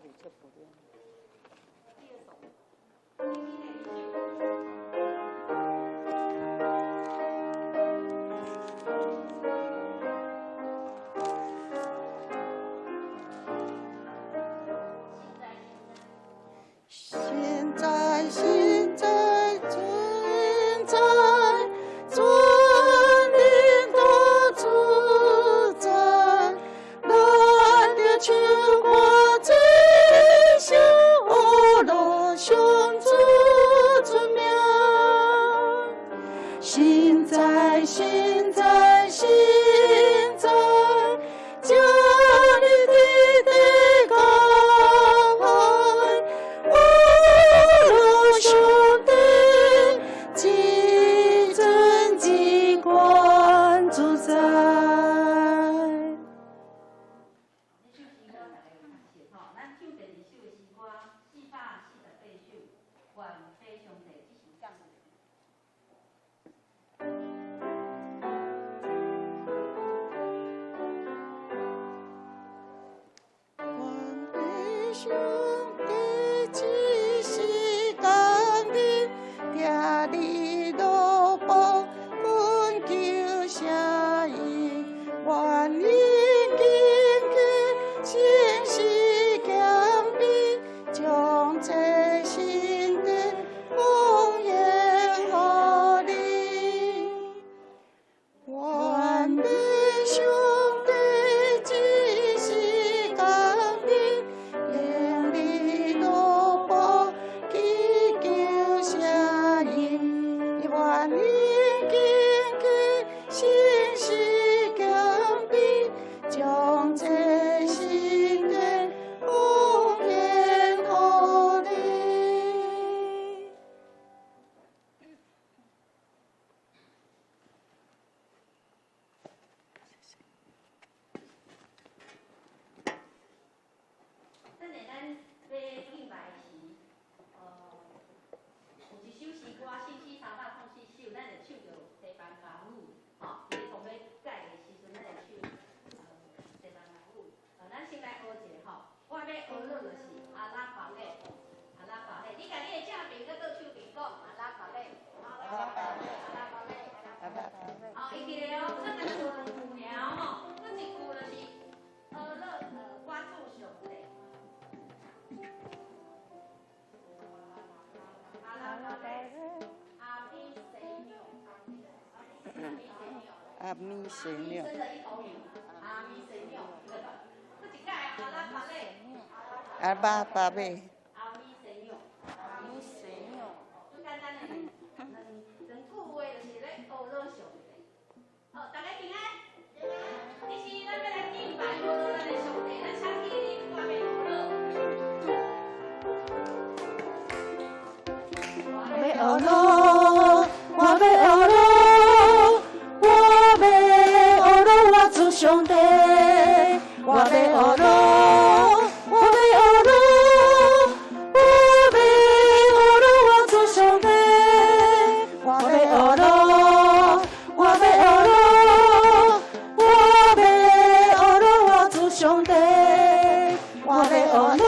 里就不练。现在，现在，现在，尊灵多自在，蓝的秋花最小，罗胸自尊名。现在，现在，现在，家里的高海。我兄弟，几尊几观主宰。兄弟只是讲你听你路步，困求声音，愿意经去心事强逼，将这心的奉献给你。愿你兄弟只是讲你。用力落步，祈求声音，愿意经去心事强逼，将这心的奉献给你。等下咱要敬拜时，有一首诗歌，信息304首，咱会唱着西班牙语，吼，伊同要改的时阵，咱会唱西班牙语。咱先来学一下吼，我要学了就是阿拉法勒，阿拉法勒，你家己的正面搁倒手边讲阿拉法勒，阿拉法勒，阿拉法勒，阿拉法勒。好，会记得哦，咱来学两句尔吼，搁一句就是关注上帝。阿弥神鸟，阿巴巴贝，阿弥神鸟，阿弥神鸟，最简单的两句话就是咧学了上帝。好，大家平安。这是咱要来敬拜学了咱的上帝，咱请起立，我要学了。我要学了，我要学了，我要学了，我主上帝，我要学了，我要学了，我要学了，我主上帝，我要学了，我要学了，我要学了，我主上帝，我要学了。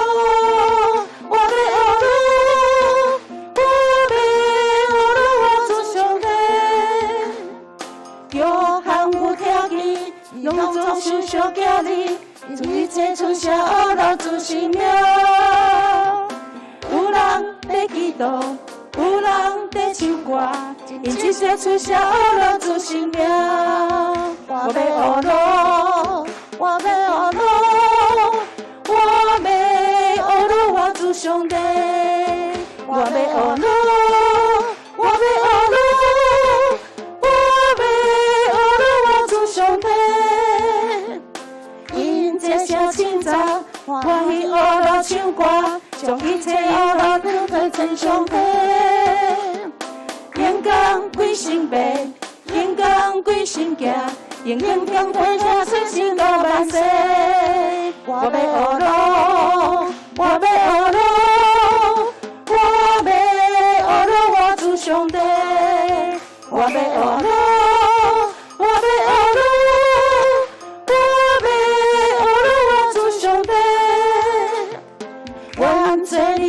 拢总是小家里，一切从小学到做新苗。有人在祈祷，有人在唱歌，因一切从小学到做新苗。我要学了，我要学了，我要学了，我主上帝，我要学了，我要学了。上帝，因这声清早，欢喜学了唱歌，将一切学了都归真上帝。阳光归心白，阳光归心行，永永永退下真心到万世。我要学了，我要学了，我要学了，我主上帝，我要学了。我要学了，我要学了，我主上帝。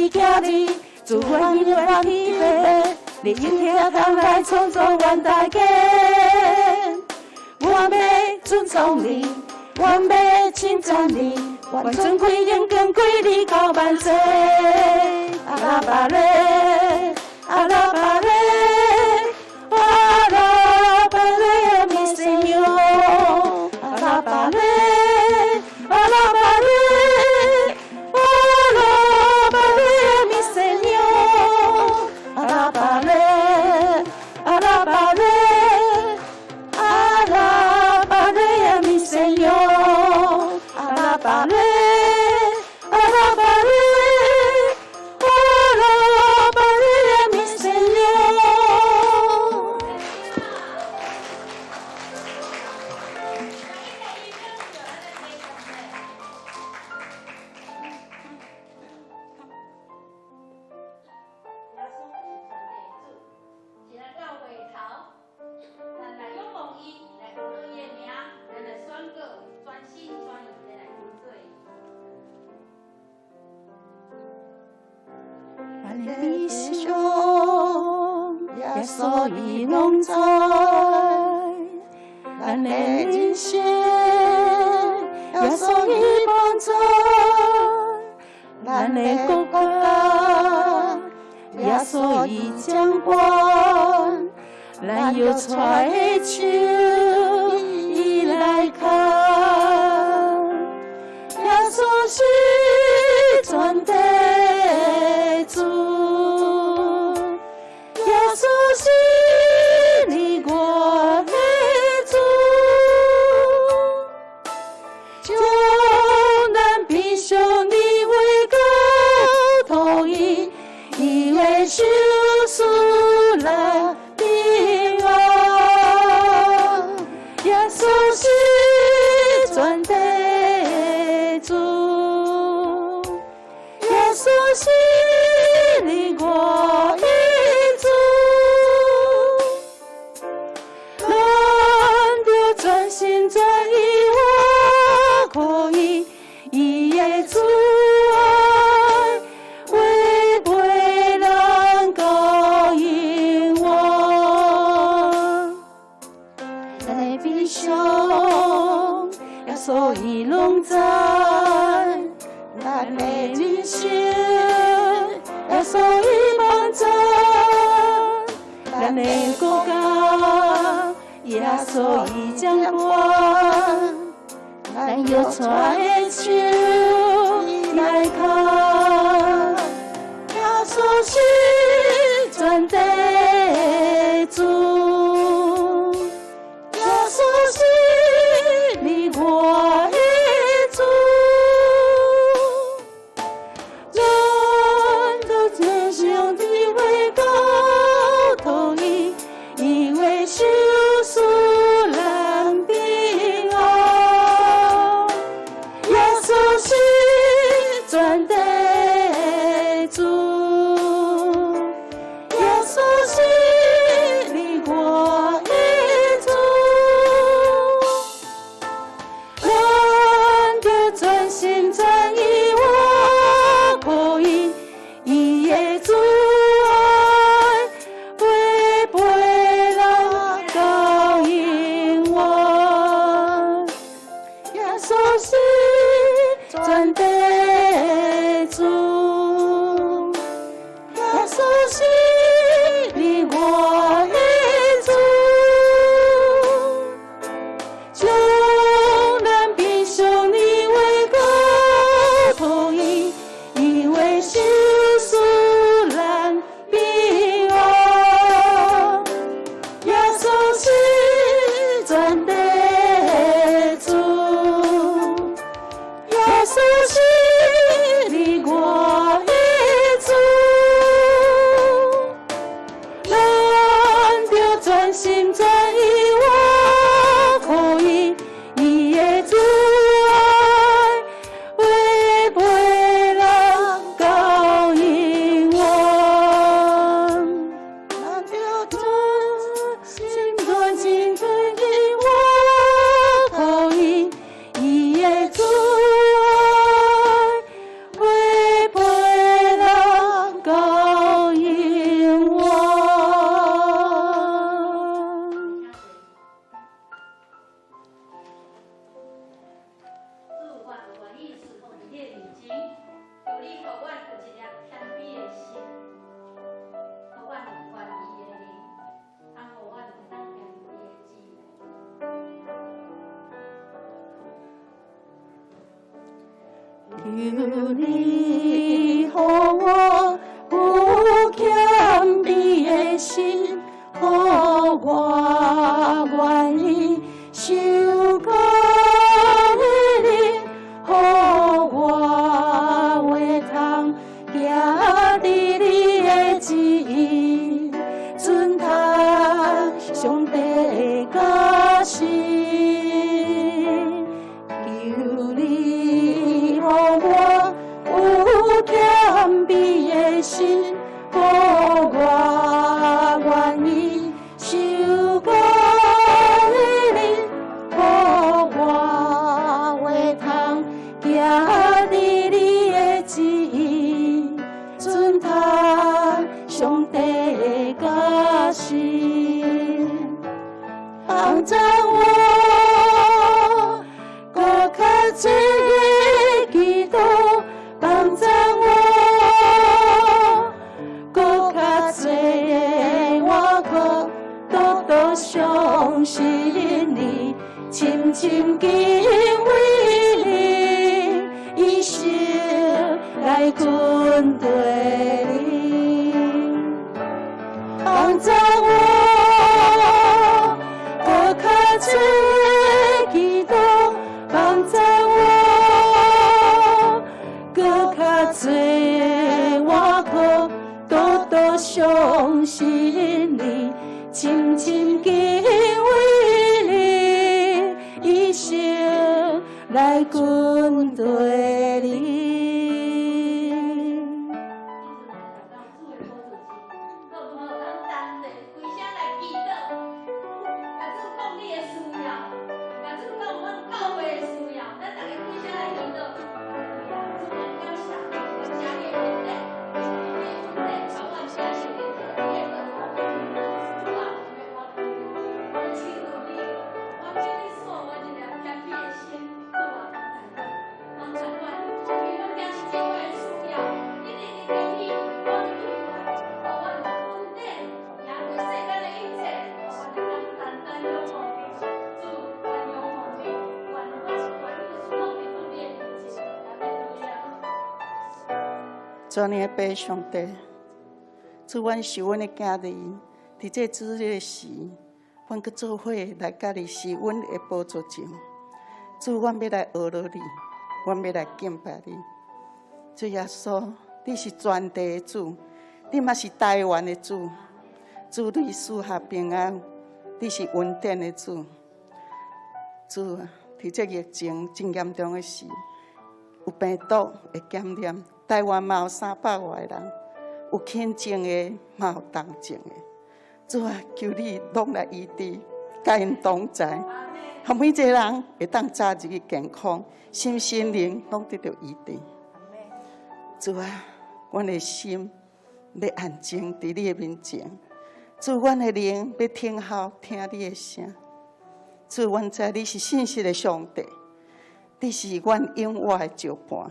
你行你，自愿因为起飞，你应听通来创造阮大家。我要尊重你，我要称赞你，愿尊贵荣光归你到万岁。阿拉巴勒，阿拉巴勒，阿拉巴勒，mi Señor，阿拉巴勒，阿拉巴勒，阿拉巴勒，mi Señor，阿拉巴勒，阿拉巴勒。Mi Señor, alabale, alabale, alabale, mi Señor. 咱的弟兄，耶稣伊拢知，咱的人生，耶稣伊帮助，咱的国家，耶稣伊掌管，咱要揣的手，伊来扛，耶稣是全地。耶稣是你我的主，就咱必须你为高头伊，以为受死来平安。耶稣是全地主，耶稣是你我的。专心专意，我可以伊的主爱，违背人勾引我。咱的弟兄，耶稣伊拢知，咱的人生，耶稣伊帮助，咱的国家。耶稣伊掌管，咱要揣的手来扛。耶稣是全地主，耶稣是你我的主。咱都真上帝为高头伊，以为是。苏兰平安，耶稣是求你予我有谦卑的心，予我愿意受教你灵，予我会通行伫你的旨意，遵行上帝的教示。求你予我有谦卑的心，予我愿意受教你灵，予我会通行伫你的旨意，遵行上帝的教示，帮助我。这个祈祷帮助我，搁较多的我可多多相信你，深深敬畏你，一生来跟对你，帮助我，搁较多的祈祷帮助我，搁较多的我可多多相信你，深深敬畏你，一生来跟对你。全能的爸上帝，主，阮是阮的囝儿，伫这主日时，阮搁做伙来甲你是阮的宝座前。主，阮要来学了你，阮要来敬拜你。主耶稣，你是全地的主，你嘛是台湾的主。主，你赐下平安，你是稳定的主。主啊，伫这疫情真严重的时，有病毒会感染。台湾嘛有300外个人，有轻症的，嘛有重症的。主啊，求你拢来医治，甲因同在，互每一个人会当早日去健康，心心灵拢得到医治。主啊，阮的心要安静伫你的面前。主，阮的灵要听候听你的声。主，阮知你是信实的上帝，你是阮永远的照伴。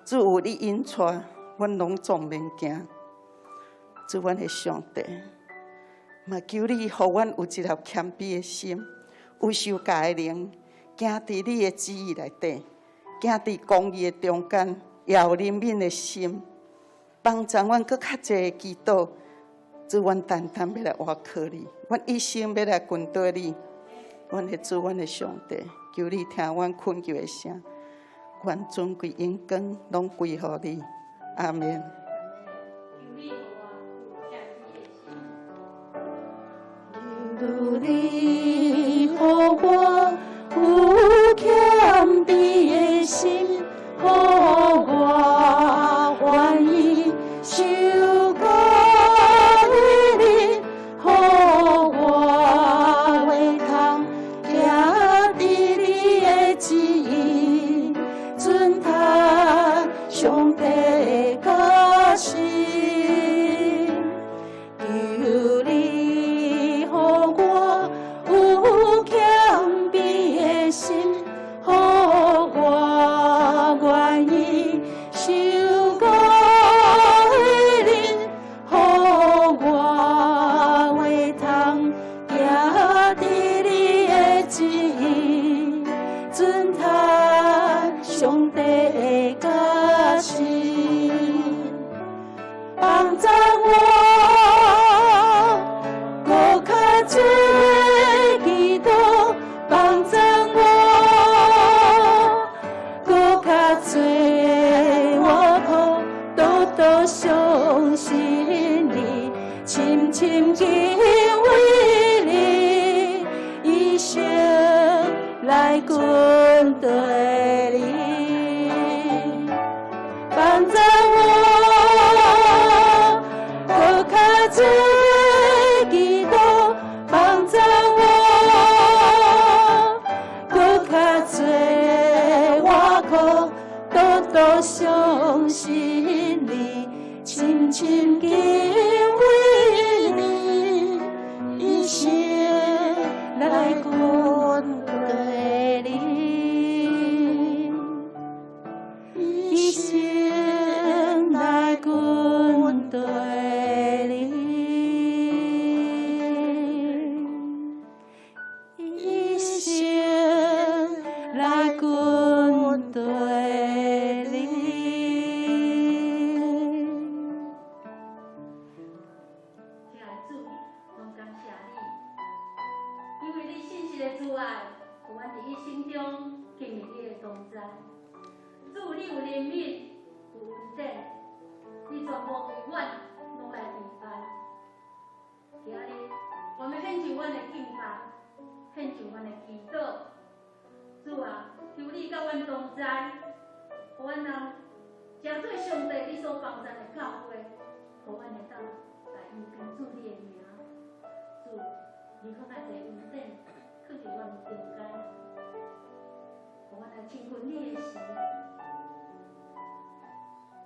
主有你引带，阮拢总免惊。主，阮的上帝，嘛求你，互阮有一条谦卑的心，有受教的灵，行伫你的旨意内底，行伫公义的中间，也有怜悯的心，帮助阮搁较济的祈祷。主，阮单单要来倚靠你，阮一生要来跟对你。阮的主，阮的上帝，求你听阮恳求的声。愿尊贵荣光拢归乎你，阿们。求你予我有谦卑的心，予我愿意受教你灵，予我会通行伫你的旨意。遵行上帝的教示，求你予我有谦卑的心，予我愿意受教你灵，予我会通行伫你的旨意，遵行上帝的教助我，搁较多的祈祷，帮助我，搁较多我可多多相信你，深深敬畏你，一生来跟对你，帮助我，搁较多的祈祷，帮助我，搁较多我可多多相信你，深深敬畏你，一生来跟对你，一生来跟对你，一生来跟对你。亲爱的主，拢感谢你，因为你信实的主爱，有阮伫伊心中经历你的同在。主，你有怜悯，有恩典，你全部为阮拢来平凡。今日我们献上阮的敬拜，献上阮的祈祷。主啊，求你甲阮同在，互阮能真做上帝你所帮助的教会，互阮会当来因跟主你的名。主，你可较侪恩典，放伫阮中间，互阮来亲近你的时，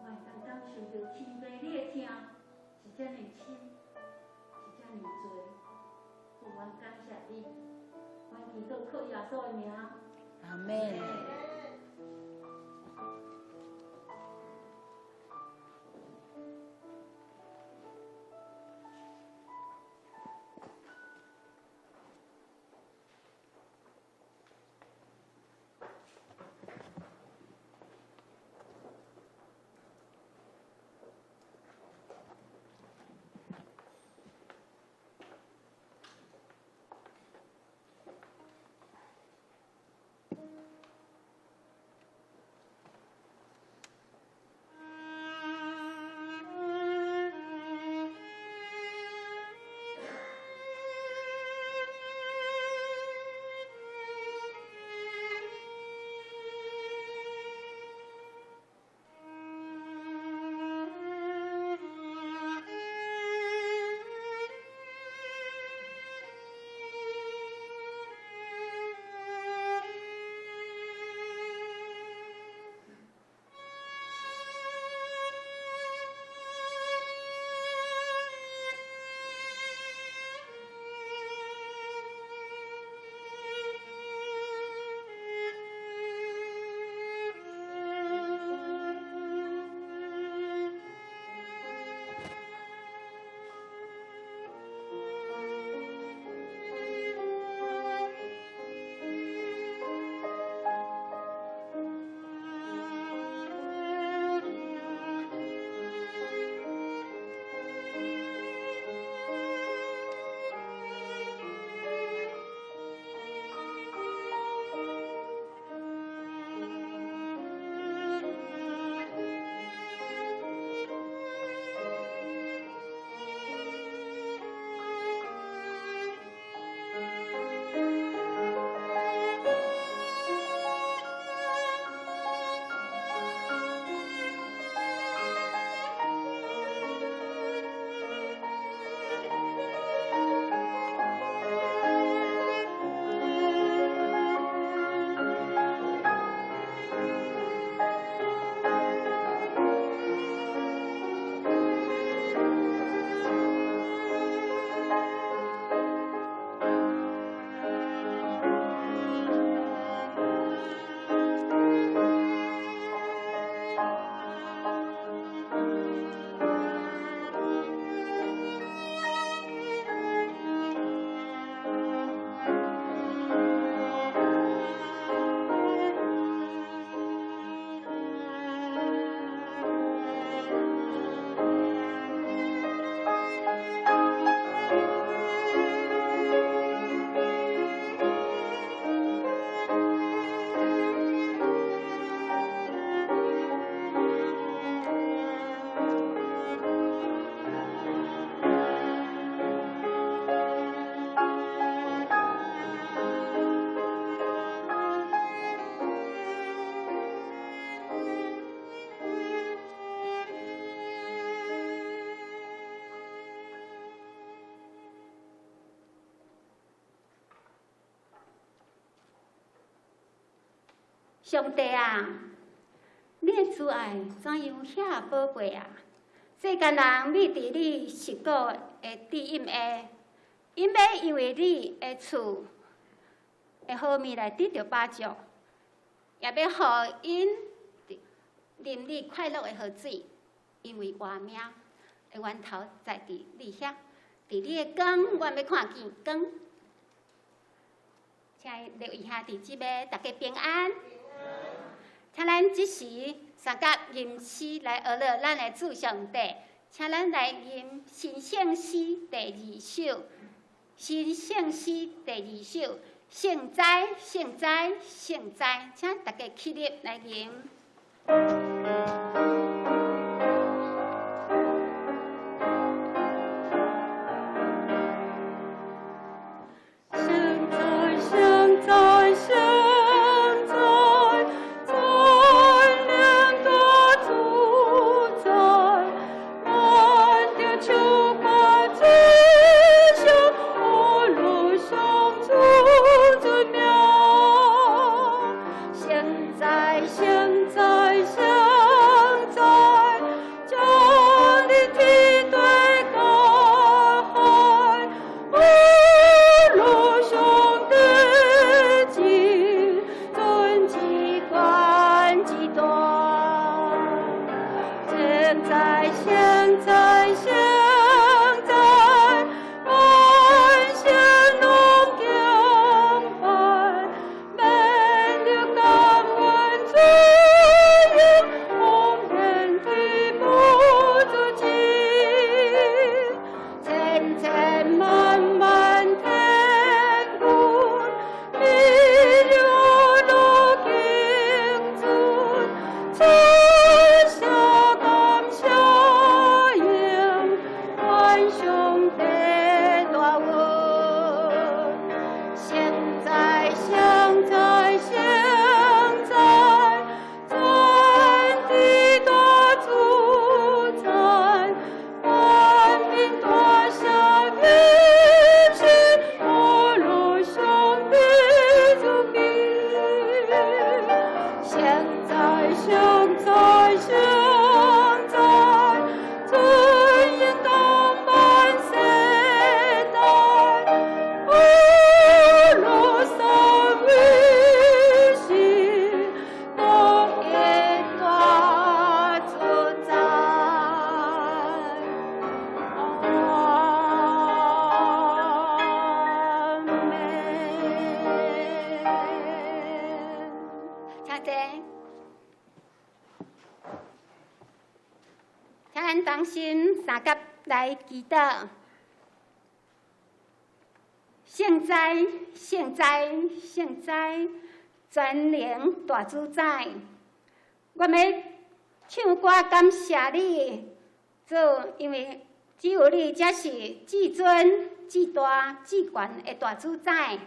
我会当感受到谦卑你的听是遮尔深，是遮尔多。主，阮感谢你，阮祈祷靠耶稣的名。阿门。上帝啊，你的慈爱怎样遐宝贵啊？世间人秘伫你实果的知音的，因要因为你的厝的好面来得到帮助，也要互因啉你快乐的河水，因为活命的源头在伫你遐，伫你的光，阮要看见光。请留意下伫即个大家平安。请咱即时三甲吟诗来学乐咱的主上帝，请咱来吟新圣诗第2首。新圣诗第2首，圣哉，圣哉，圣哉！请大家起立来吟。同心三甲来祈祷，圣哉，圣哉，圣哉！全能大主宰，我要唱歌感谢你，主，因为只有你才是至尊、至大、至权的大主宰。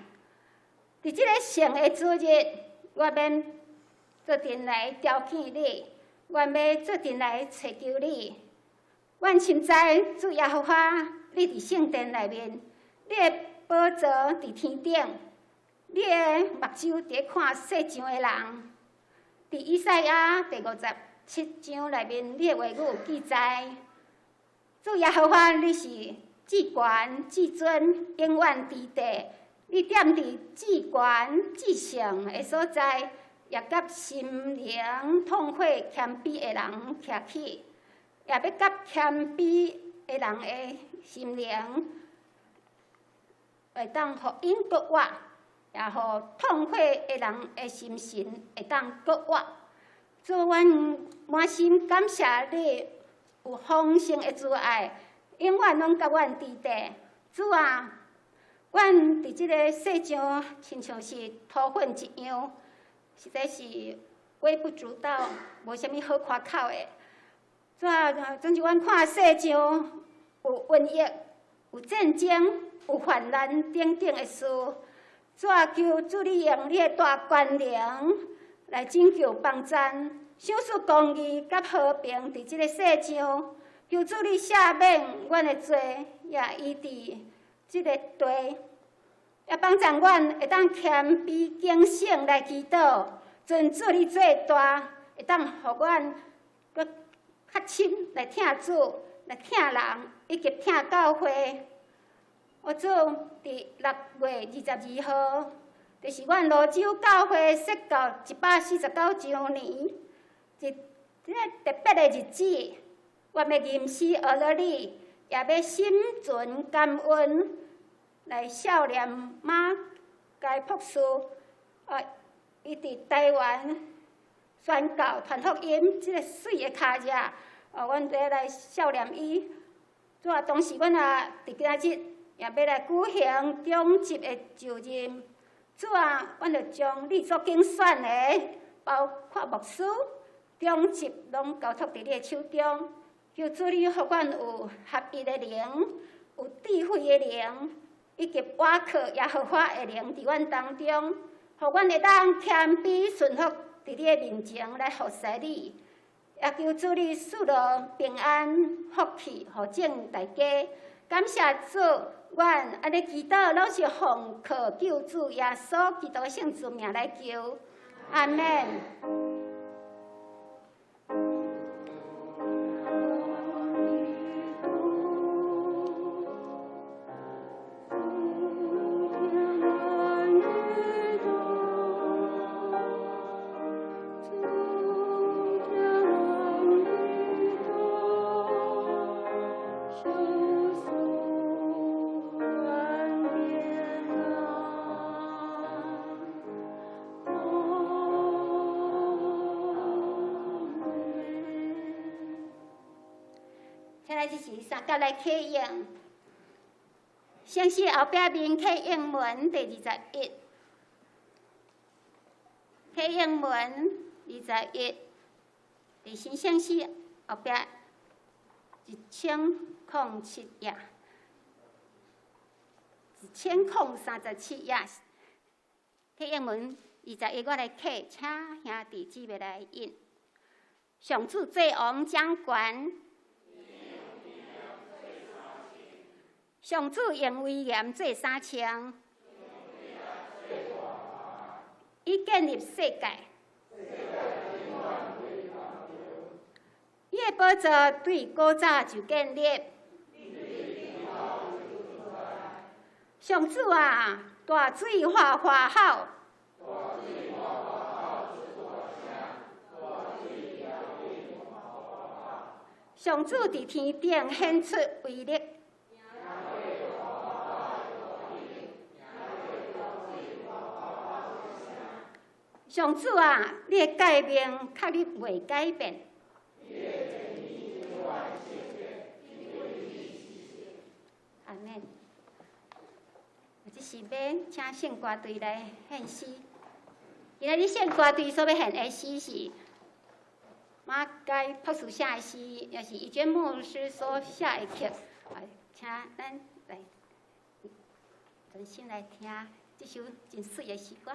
伫这个圣的主日，我免做阵来雕记你，我要做阵来找求你。阮深知主耶和华，你伫圣殿内面，你的宝座伫天顶，你的目睭伫看世上的人。伫以赛亚第57章内面，你的话语记载：主耶和华，你是至权至尊，永远伫地。你踮伫至权至上的所在，也甲心灵痛悔谦卑的人徛起。也要甲谦卑的人的心灵，会当互因搁活，也互痛悔的人的心神会当搁活。主，阮满心感谢你有丰盛的慈爱，永远拢甲阮伫地。主啊，阮伫即个世上，亲像是土粉一样，实在是微不足道，无啥物好夸口的。总是阮看世上有瘟疫、有战争、有患难等等的事，求主你用你的大权能来拯救邦赞，享受公义甲和平伫即个世上。求主你赦免阮的罪，也医治即个地，也帮助阮会当谦卑警醒来祈祷。尊主你做大，会当互阮搁较深来听主、来听人，以及听教会。我主伫6月22号，就是阮罗州教会设教149周年，一个特别的日子。我要吟诗学了你，也要心存感恩，来孝念马介博士。伊伫台湾宣教传福音，即个水的脚迹，阮要来孝念伊。当时阮也伫今日也要来举行中级的就任。阮就将你所竞选的，包括牧师、中级，拢交托伫你的手中。求主你互阮有合一的灵，有智慧的灵，以及瓦克也合法的灵伫阮当中，互阮会当谦卑顺服伫你的面前来服侍你。也求主你赐落平安福气，互整大家。感谢主，阮安尼祈祷拢是奉靠救主耶稣基督圣主名来求，阿门。这是三角来刻印，先是后壁面刻印文第21，刻印文21，第新先是后壁1007页，1037页，刻印文21，我来刻，请兄弟姊妹来印。上主做王掌权。上主用威严做三枪，伊建立世界。伊的宝座对古早就建立。上主啊，大水化花好。上主伫天顶显出威力。上主啊，你的改变，较你未改变。阿免。这是要请圣歌队来献诗。今仔日圣歌队所要献的诗是马介博士写的诗，也是伊娟牧师所写的曲。请咱来专心来听这首真水的诗歌。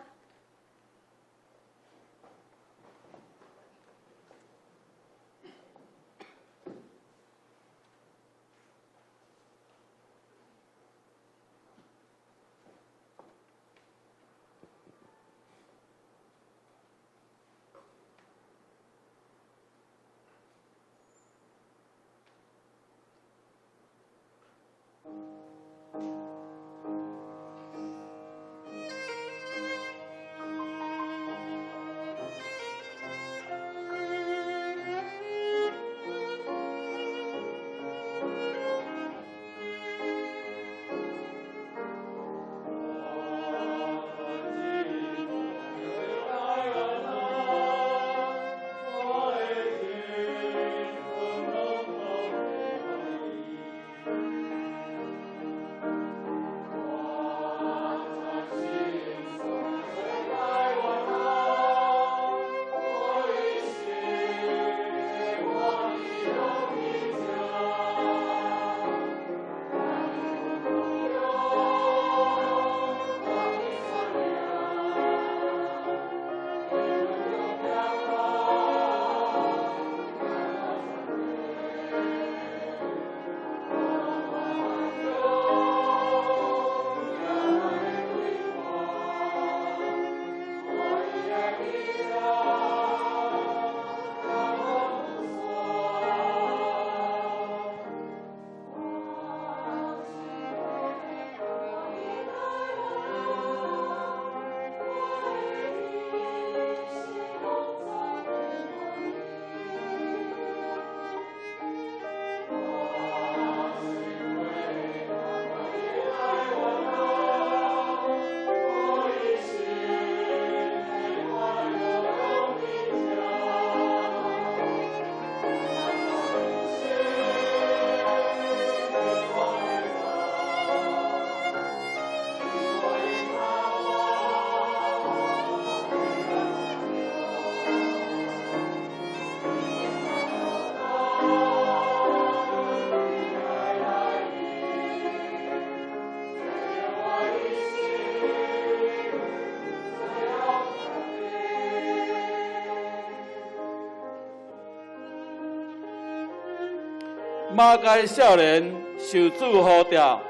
马街少年受主呼召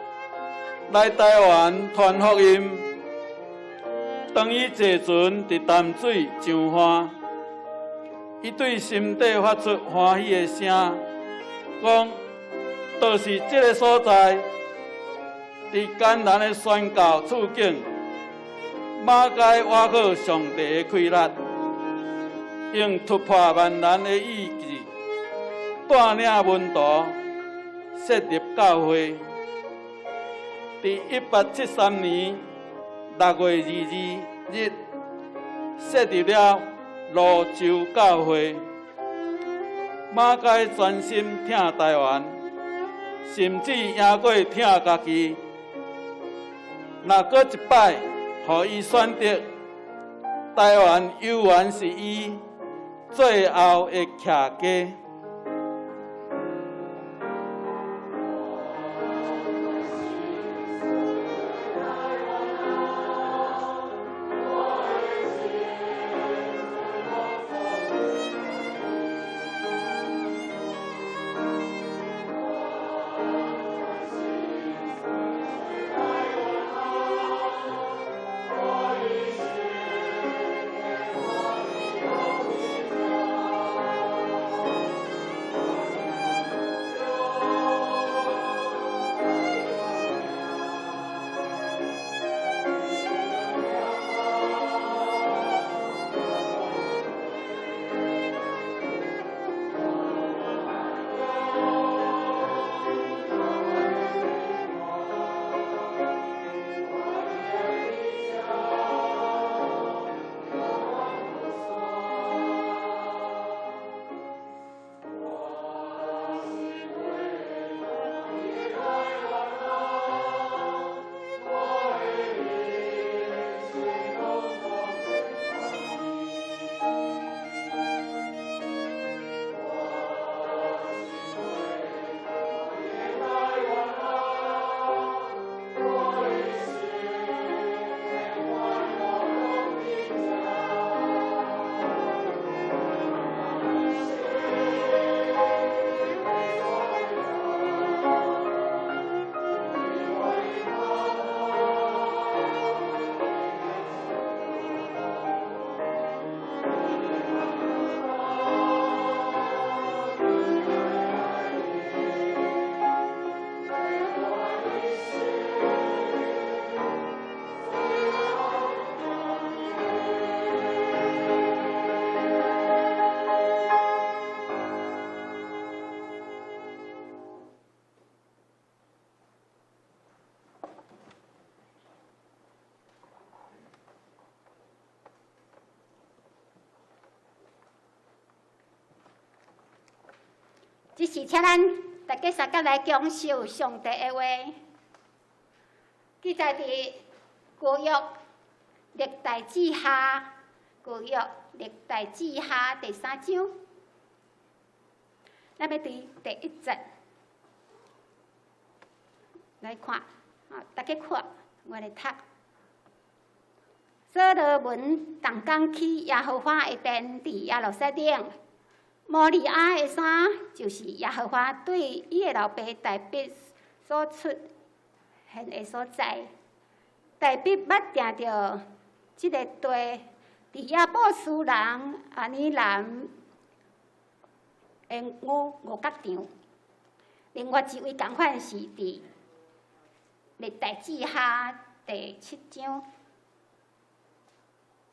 来台湾传福音。当伊坐船伫淡水上岸，伊对心底发出欢喜的声，讲：倒是这个所在，伫艰难的宣教处境，马街挖好上帝的开力，用突破万难的意志，带领门徒设立教会。伫1873年6月22日，设立了泸州教会。马街专心听台湾，甚至赢过听家己。若搁一摆，予伊选择，台湾犹原是伊最后的徛家。即是请咱大家三甲来讲授上帝的话，记载伫旧约历代志下，旧约历代志下第3章，咱要伫第1节来看，大家看，我来读。所罗门同工去耶和华的殿，伫耶路撒冷。摩利亚的山就是耶和华对伊的老爸大卫所出现的所在。大卫捌定着即个地，伫亚布斯人阿尼兰的五角场。另外一位同款是伫历代志下第7章。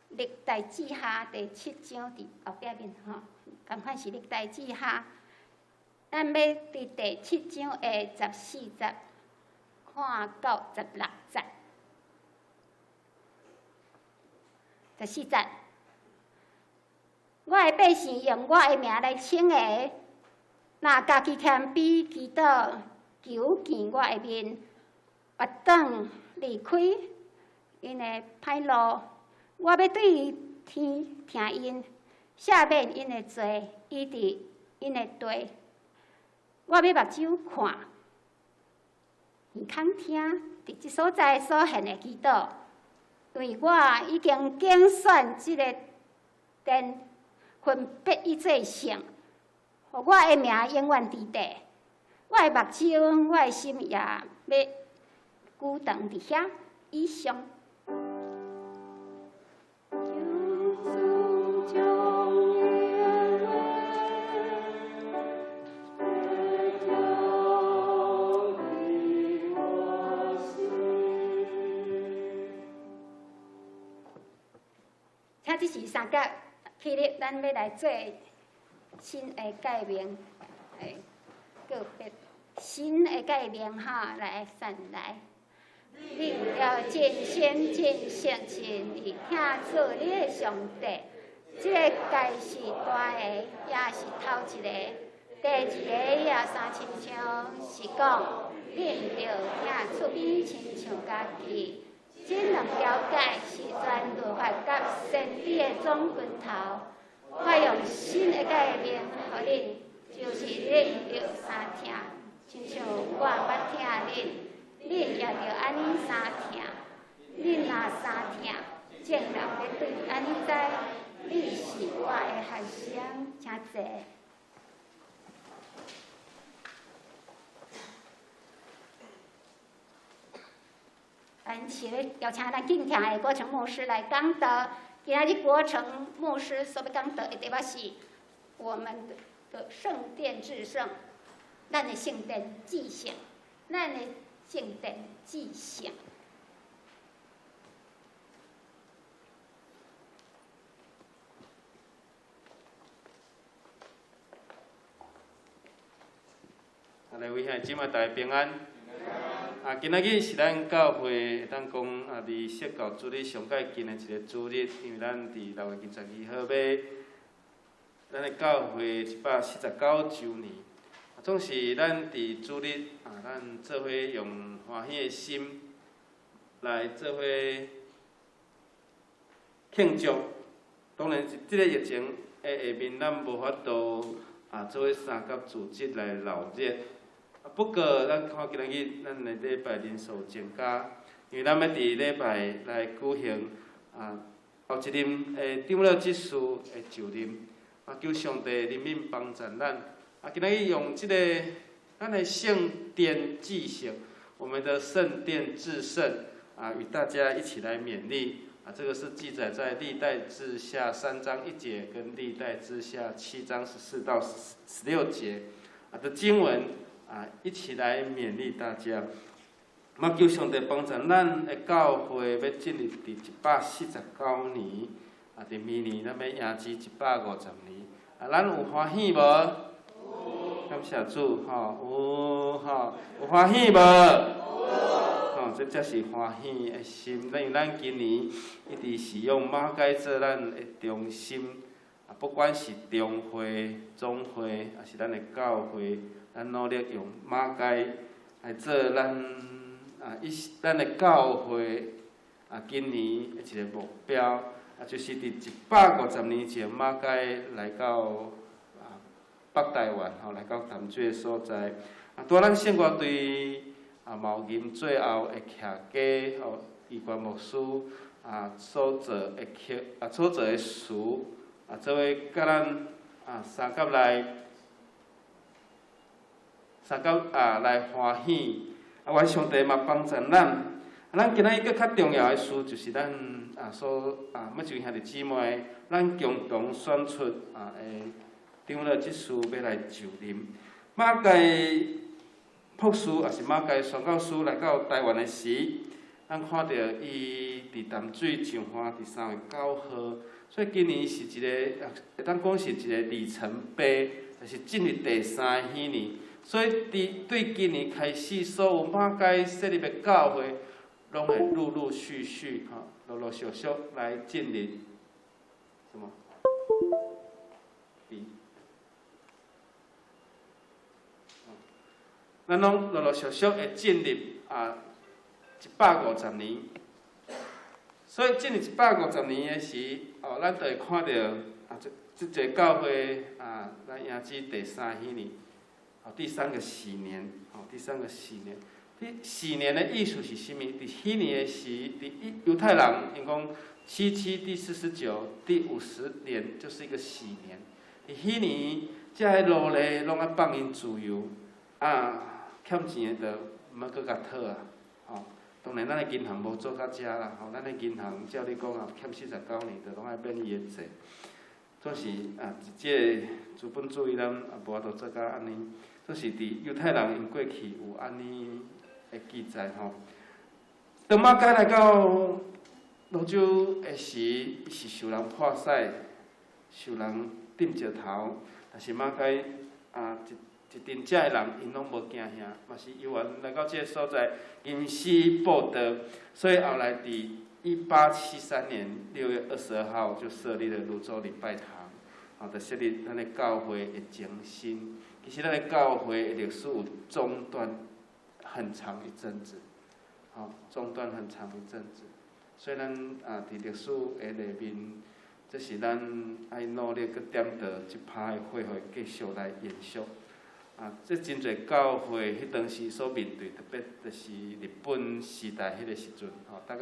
历代志下第7章伫后壁面吼。同款是历代志下，咱要伫第7章的14节看到16节。14节，我的百姓用我的名来称的，若家己谦卑祈祷，求见我的面，别当离开因的歹路，我要对天听因。赦免因的罪，医治因的地。我要目睭看，耳孔听，伫即所在所现的祈祷。因为我已经拣选即个分别伊做圣，互我的名永远伫地。我的目睛、我的心也要久长伫遐。以上。请这是三甲起立，咱要来做新的改名，个别新的改名哈，来上来。你要尽心尽性尽力听做你的上帝，这个该是大个，也是头一个。第二个也三亲像是讲，你着听出面亲像家己。这两条解是全律法甲先知的总拳头。我用新的改名，互恁，就是恁着三听，亲像我捌听恁，恁也着安尼三听。恁若三听，正人要对安尼知，你是我的学生，请坐。咱是要邀请咱敬听的国成牧师来讲道。今仔日国成牧师所要讲道的题目是我们的圣殿至圣，咱的圣殿至圣，咱的圣殿至圣。来为遐姊妹大家平安。今仔日是咱教会会当讲离释教主日上界近的一个主日，因为咱伫6月22号要咱的教会149周年。总是咱伫主日咱做伙用欢喜的心来做伙庆祝。当然，即个疫情的下面，咱无法度做伙三甲主日来闹热。不过，咱看今仔日咱的礼拜人数增加，因为咱要伫礼拜来举行后一任的长老执事的就任，求上帝怜悯帮助咱。今仔日用这个咱的圣殿祭圣，我们的圣殿至圣与大家一起来勉励。这个是记载在历代志下3章1节跟历代志下7章14到16节的经文。一起来勉励大家。求上帝帮助咱的教会要进入第149年，伫明年咱要迎接150年。咱有欢喜无？感谢主，有欢喜无？这才是欢喜的心。因为咱今年一直是用马街做咱的中心，不管是中会、总会，还是咱的教会。咱努力用马街来做咱的教会今年的一个目标就是伫150年前马街来到北台湾来到淡水的所在。在咱圣乐队毛银最后的徛家义官牧师所做的曲所做的词做伙甲咱三甲来欢喜，愿上帝嘛帮助咱。咱今仔日搁较重要的事，就是咱要就兄弟姊妹，咱共同选出长老执事要来就任。马街牧师也是马街宣教师来到台湾的时，咱看到伊伫淡水上花伫3月9号，所以今年是一个会当讲是一个里程碑，就是进入第3个喜年。所以，对今年开始，所有马街设立的教会，拢会陆陆续续、陆陆续续来进入什么？咱拢陆陆续续会进入150年。所以进入150年的时，咱就会看到这个教会咱迎接第3喜年。第3个喜年，第3个喜年，喜年的意思是啥物？伫迄年的时，伫犹太人因讲77第49第50年就是一个喜年。伫迄年，遮个奴隶拢爱放因自由，欠钱的就毋要搁甲讨啊，吼。当然，咱的银行无做到遮啦，吼，咱的银行照你讲啊，欠49年，就拢爱免伊的债。总是即个资本主义咱也无法度做到安尼。总是伫犹太人因过去有安尼的记载吼。当马街来到泸州的时，伊是受人破屎，受人顶石头，但是马街一阵遮的人，因拢无惊吓，嘛是游园来到这个所在，因死报德，所以后来伫1873年6月22号就设立了泸州礼拜堂，就设立咱的教会的前身。其实咱的教会的历史有中断很长一阵子，中断很长一阵子，所以咱伫历史的里面，这是咱爱努力去点到即拍的会继续来延续。这真侪教会迄当时所面对，特别就是日本时代迄个时阵，大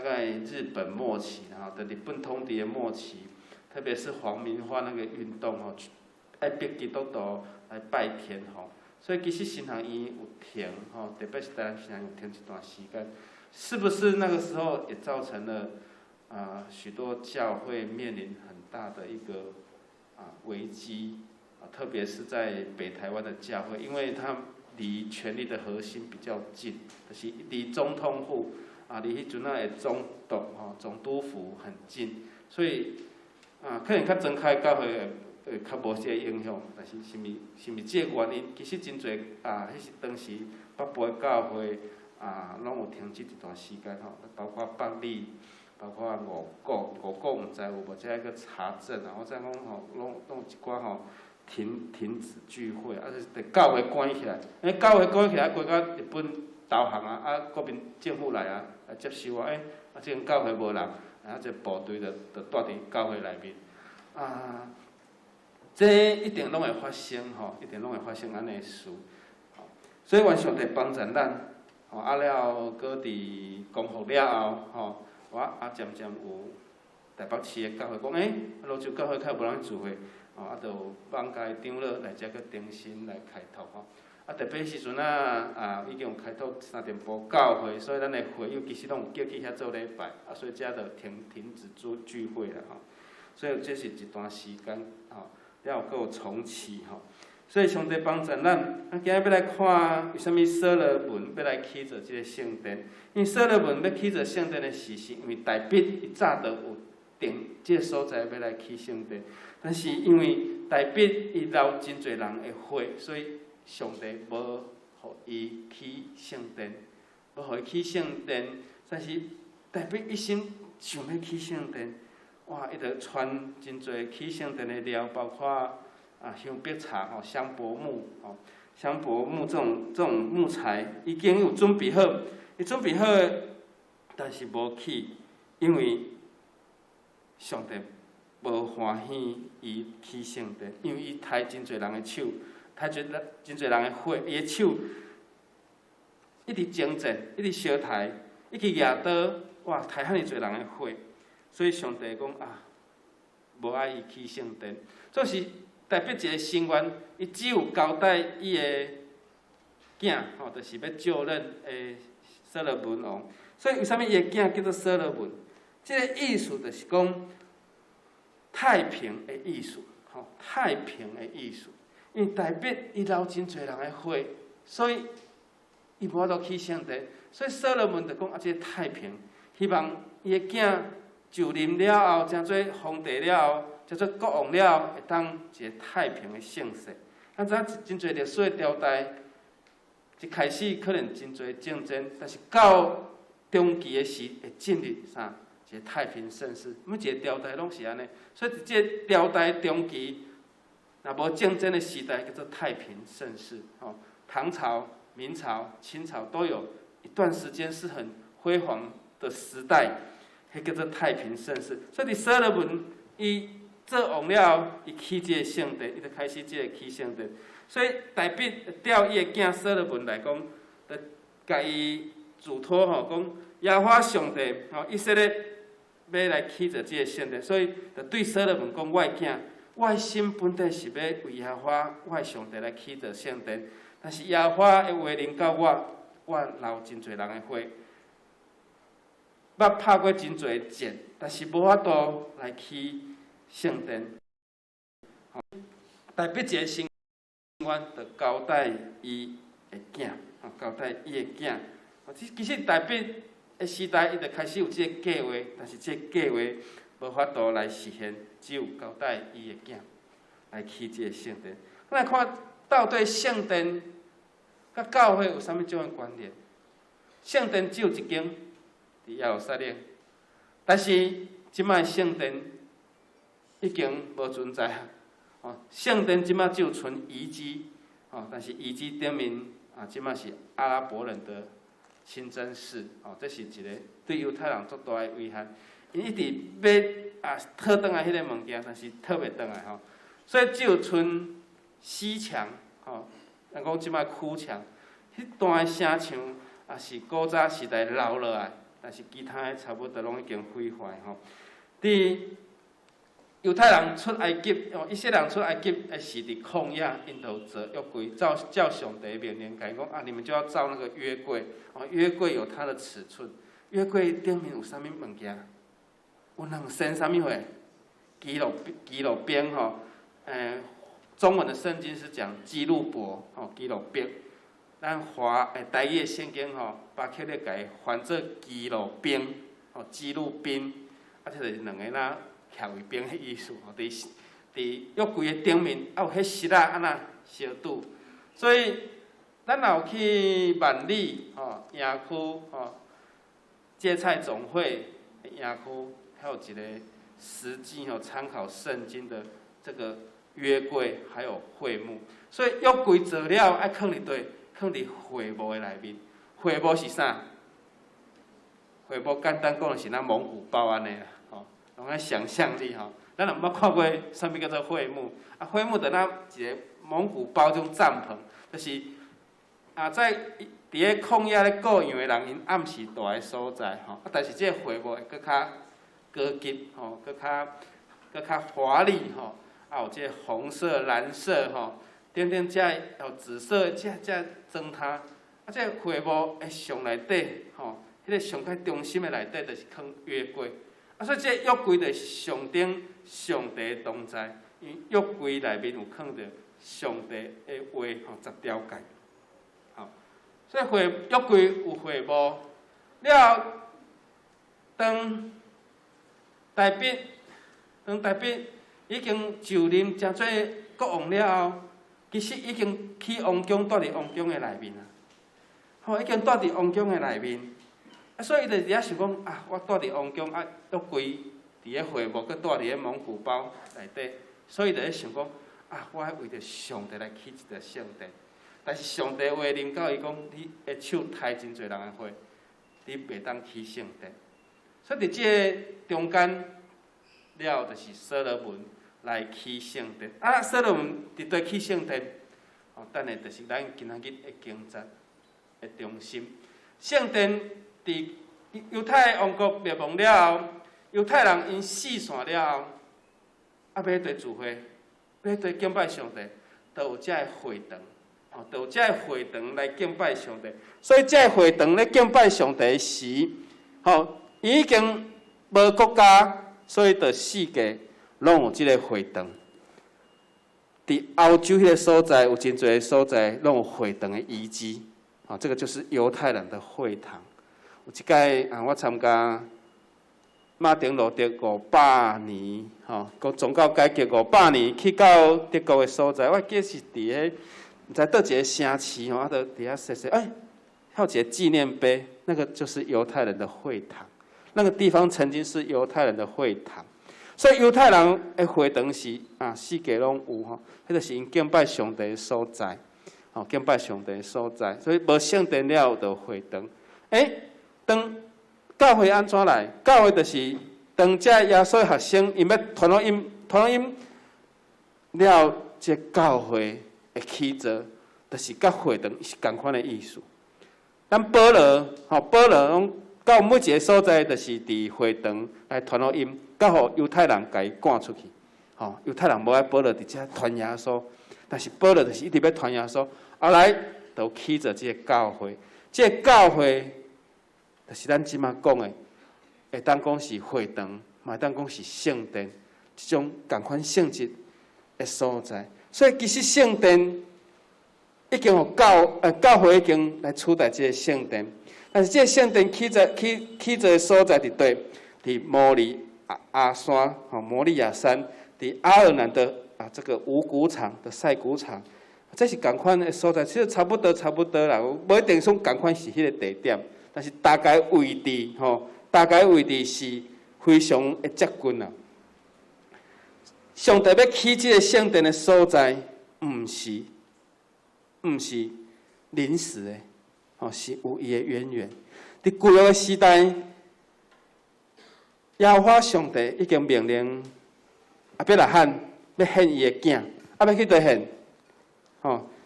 概日本末期，的日本统治的末期，特别是皇民化那个运动，爱逼基督徒来拜天皇，所以其实神学院有停，特别是台南神学院有停一段时间，是不是那个时候也造成了许多教会面临很大的一个危机？特别是在北台湾的教会，因为它离权力的核心比较近，就是离总统府离迄阵的总督府很近，所以可能较睁开教会会较无这个影响。但是是毋是这个原因？其实真侪迄是当时北部的教会拢有停止一段时间包括北里，包括五股，毋知有无这个查证我知讲拢有一寡停止聚会，就是教会关起来。教会关起来，过到日本投降国民政府来接收这间教会无人，这部队就带伫教会内面。这一定拢会发生一定拢会发生安尼事。所以，愿上帝帮助咱，了搁伫公复了后，我渐渐有台北市的教会讲，泸州教会较无人聚会。就有网街长老来遮个重新来开拓特别时阵已经有开拓3店舗教会，所以咱的会友其实拢有叫去遐做礼拜，所以遮就停止做聚会啦所以这是一段时间了后，搁有重启所以上帝帮助咱，今日要来看为什么所罗门要来起造这个圣殿？因为所罗门要起造圣殿的是因为大卫伊早就有定这个所在要来起圣殿。但是因为大卫伊留真侪人的血，所以上帝无互伊起圣殿，无互伊起圣殿。但是大卫一心想要起圣殿，伊就传真侪起圣殿的料，包括香柏茶香柏木香柏木这种木材已经有准备好，伊准备好，但是无起，因为上帝无欢喜伊起圣殿，因为伊杀真侪人的手，杀真侪人的血，伊的手一直征战，一直烧杀，一直举刀，杀遐尼侪人的血，所以上帝讲无爱伊起圣殿，这是代表一个心愿，伊只有交代伊的囝，就是要就任所罗门王。所以为什么伊的囝叫做所罗门？这个意思就是讲太平的意思，太平的意思。因为大卫伊流真侪人的血，所以伊无法度起圣殿，所以所罗门就讲这个太平，希望伊的囝就任了后，成做皇帝了后，成做国王了后，会当一个太平的盛世。咱知影真侪历史的朝代，一开始可能真侪竞争，但是到中期的时会进入啥？一个太平盛世。每一个朝代拢是安尼，所以伫这个朝代中期，若无竞争的时代，叫做太平盛世。唐朝、明朝、清朝都有一段时间是很辉煌的时代，迄叫做太平盛世。所以伫所罗门伊做王了后，伊起这个圣殿，伊就开始这个起圣殿。所以大卫调伊的囝所罗门来讲，就甲伊嘱托讲耶和华上帝以色列要来起造这个圣殿，所以就对所罗门讲：我的囝，我的心本底是要为耶和华我的上帝来起造圣殿，但是耶和华的话临到我流真侪人的血，捌拍过真侪箭，但是无法度来起圣殿。代笔一个成员，就交代伊的囝，交代伊的囝。其实代笔的时代，伊就开始有即个计划，但是即个计划无法度来实现，只有交代伊的囝来起即个圣殿。咱来看到底圣殿甲教会有啥物种的关联？圣殿只有一间，伫耶路撒冷，但是即摆圣殿已经无存在啊！圣殿即摆只有存遗迹，但是遗迹顶面即摆是阿拉伯人的清真寺，这是一个对犹太人足大的危害。因一直要讨倒来迄个物件，但是讨袂倒来所以只有存西墙，人讲即摆苦墙，迄段城墙也是古早时代留落来，但是其他的差不多拢已经毁坏伫犹太人出埃及，以色列人出埃及是伫旷野，因就做约柜，照上帝命令，讲你们就要照那个约柜。约柜有它的尺寸，约柜顶面有啥物物件？有两身啥物货？基路边中文的圣经是讲基路伯，基路边。咱台语的圣经巴克咧甲伊翻做基路边，基路边，这就是两个啦。徛为边的意思，伫约柜的顶面，有迄石啊，安那相拄。所以，咱若有去万里营区芥菜总会营区，还有一个实际参考圣经的这个约柜，还有会幕。所以约柜做了，爱放伫对，放伫会幕的内面。会幕是啥？会幕简单讲就是咱蒙古包安尼啦。用咱想象力咱若毋捌看过啥物叫做会幕会幕就咱一个蒙古包种帐篷，就是在伫咧旷野咧过洋的人，因暗时住的所在但是即个会幕会搁较高级搁较华丽有即个红色、蓝色顶遮有紫色，遮装塔即个会幕的上内底迄个上较中心的内底就是放约柜。所以这约柜就是象征上帝的同在，因为约柜内面有放着上帝的话10条诫。所以约柜有会幕了，当代笔已经就任真侪国王了后，其实已经去王宫住伫王宫的内面已经住伫王宫的内面。所以伊就伫遐想讲我住伫王宫约柜伫咧会幕，佮住伫咧蒙古包内底，所以就咧想讲我要为着上帝来起一个圣殿。但是上帝话临到伊讲，你的手刣真侪人的血，你袂当起圣殿。所以伫即个中间了，就是所罗门来起圣殿。所罗门伫倒起圣殿？等下就是咱今仔日的经节的中心。圣殿伫犹太王国灭亡了后，犹太人因四散了后，要对聚会，要对敬拜上帝，就有这个会堂，就有这个会堂来敬拜上帝。所以这个会堂咧敬拜上帝时，已经无国家，所以就世界拢有这个会堂。伫欧洲迄个所在，有真侪个所在拢有会堂的遗迹。这个就是犹太人的会堂。有一届我参加马丁路德500年，宗教改革500年，去到德国的所在，我记是伫迄毋知倒一个城市就伫遐踅踅，还有一个纪念碑，那个就是犹太人的会堂。那个地方曾经是犹太人的会堂，所以犹太人的会堂是世界拢有迄就是因敬拜上帝的所在。敬拜上帝的所在，所以无圣殿了就会堂。当教会安怎来？教会就是当这耶稣学生因要传福音了，这教会的起造，就是甲会堂是同款的意思。咱保罗拢到每一个所在，就是伫会堂来传福音，甲互犹太人甲伊赶出去。犹太人无爱保罗伫遮传耶稣，但是保罗就是一直要传耶稣，后来就起着这个教会，这个教会就是咱即马讲的，会当讲是会堂，嘛当讲是圣殿，这种同款性质的所在。所以其实圣殿已经有教会已经来取代这个圣殿，但是这个圣殿起着的所在伫对，伫摩利亚山摩利亚山，伫阿尔南的这个五谷场的晒谷场，这是同款的所在，其实差不多啦，无一定说同款是迄个地点，但是大概位置是非常的接近啦。上帝要起这个圣殿的所在，毋是临时的，是有伊的渊源。伫旧约的时代，耶和华上帝已经命令亚伯拉罕要献伊的囝，要去佗献？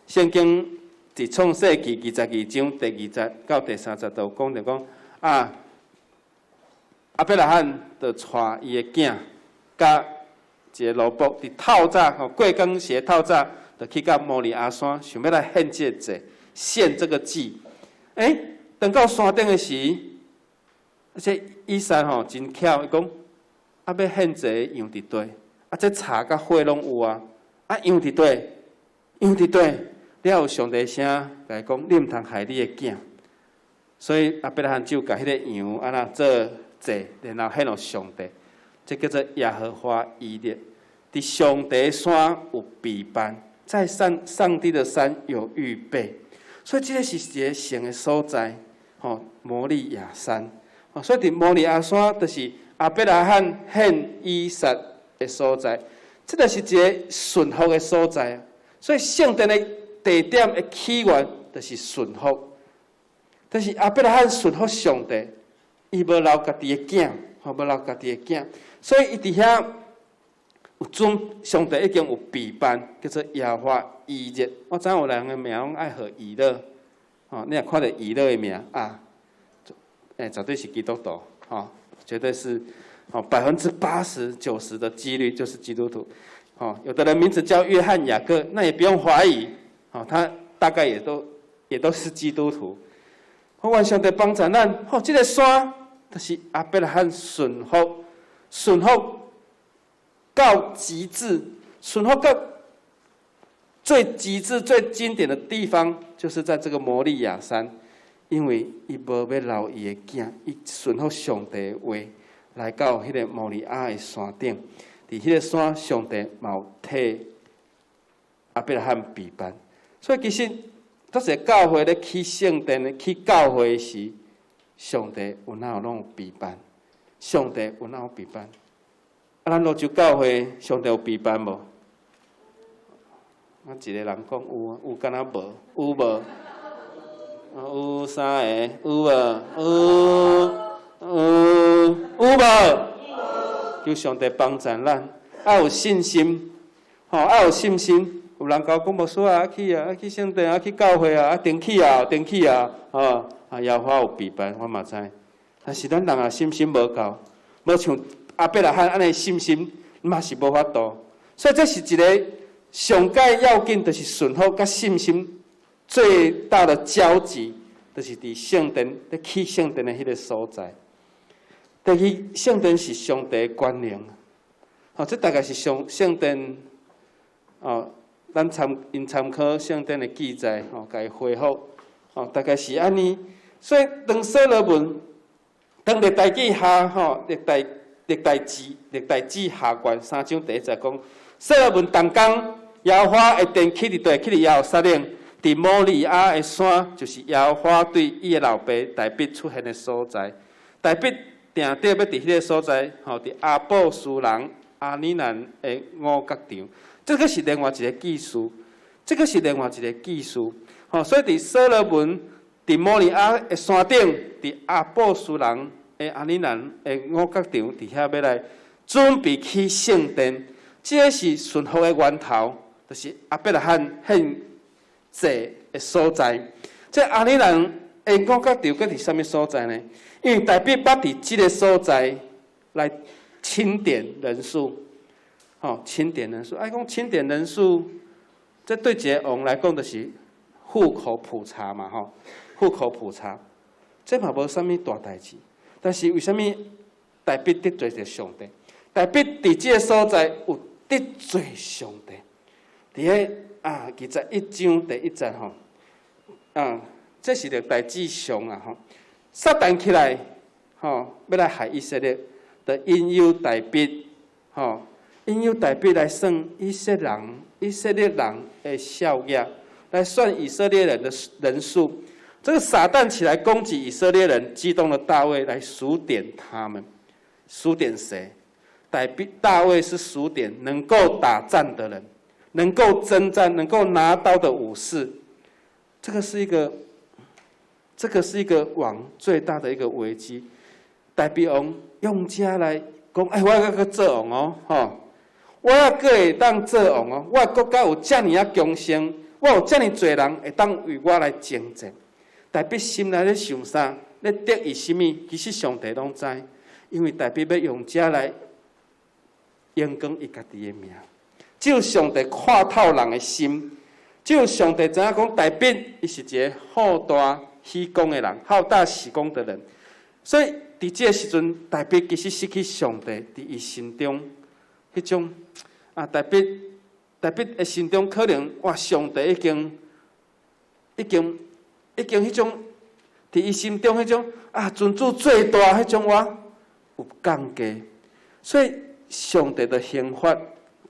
圣经伫创世纪22章第20到第30度讲着讲亚伯拉罕就带伊的囝，甲一个罗卜伫透早过工时透早，就去到摩利亚山，想要来献这个祭，献这个祭。等到山顶的时，这以撒真巧，伊讲要献祭羊伫底，这柴甲火拢有啊，羊伫底，了后上帝声甲伊讲，你毋通害你的囝。所以亚伯拉罕就甲迄个羊那做祭，然后献予上帝。这叫做耶和华以列，伫上帝山有备办，在上帝的山有预备，所以这个是一个神的所在，摩利亚山，所以伫摩利亚山就是亚伯拉罕献以撒的所在，这就是一个顺服的所在，所以圣殿的地点的起源就是顺服，但是亚伯拉罕顺服上帝，伊无留家己的囝，无留家己的囝。所以伊伫遐有准上帝已经有备办，叫做耶和华以列。我知有人的名拢爱号以勒，你若看到以勒的名绝对是基督徒，绝对是80%、90%的几率就是基督徒。有的人名字叫约翰、雅各，那也不用怀疑，他大概也都是基督徒。愿上帝帮助咱，这个山就是亚伯拉罕顺服到极致，顺服到最极致、最经典的地方，就是在这个摩利亚山，因为伊无要留伊的囝，伊顺服上帝的话，来到迄个摩利亚的山顶，伫迄个山，上帝嘛有替亚伯拉罕备办，所以其实都是教会咧起圣殿咧起教会时，上帝有哪有拢有备办。上帝有哪有备办？咱罗州教会上帝有备办无？一个人讲有，有敢若无？有无？有三个？有无？有无？求上帝帮助咱，要有信心，要有信心。有人甲我讲无错去圣殿去教会登去耶和华有备办，我嘛知。但是咱人信心无够，无像亚伯拉罕安尼信心，嘛是无法度。所以这是一个上界要紧，就是顺服甲信心最大的交集，就是伫圣殿咧起圣殿的迄个所在。第二，圣殿是上帝的官能，这大概是圣殿咱参考圣殿的记载，甲伊回复，大概是安尼。所以当所罗门。当历代志下，历代志下卷3章第1节讲，所罗门同工，耶和华的殿起伫地，起伫耶路撒冷，伫摩利亚的山，就是耶和华对伊的老爸大卫出现的所在。大卫定要伫迄个所在，伫阿布苏人阿尼兰的五角场，这个是另外一个技术，所以伫所罗门。伫摩利亚的山顶，伫阿布苏人的阿尼兰的五角场，伫遐要来准备起圣殿。这是顺服的源头，就是亚伯拉罕献祭的所在。这阿尼兰的五角场搁伫什么所在呢？因为大卫捌伫这个所在来清点人数，钦点人数，讲钦点人数，这对一个王来讲就是户口普查嘛，户口普查，这嘛无啥物大代志。但是为什么大笔得罪着上帝？大笔伫这个所在有得罪上帝。伫迄21章第1节这是着大志上撒旦起来要来害以色列，就引诱大笔引诱大笔来算以色列人的效益，来算以色列人的人数。这个撒旦起来攻击以色列人，激动了大卫来数点他们。数点谁？大卫是数点能够打仗的人，能够征战、能够拿刀的武士。这个是一个王最大的一个危机。大卫王用这来讲，我要去做王我要阁会当做王我的国家有这么强盛，我有这么多人会当为我来征战。大卫心内咧想啥？咧得意什么？其实上帝拢知，因为大卫要用这来阳光伊家己的名。只有上帝看透人的心，只有上帝知影讲大卫伊是一个好大喜功的人，好大喜功的人。所以伫这个时阵，大卫其实失去上帝伫伊心中迄种大卫的心中可能上帝已经迄种伫伊心中迄种尊主最大迄种有降低，所以上帝的刑罚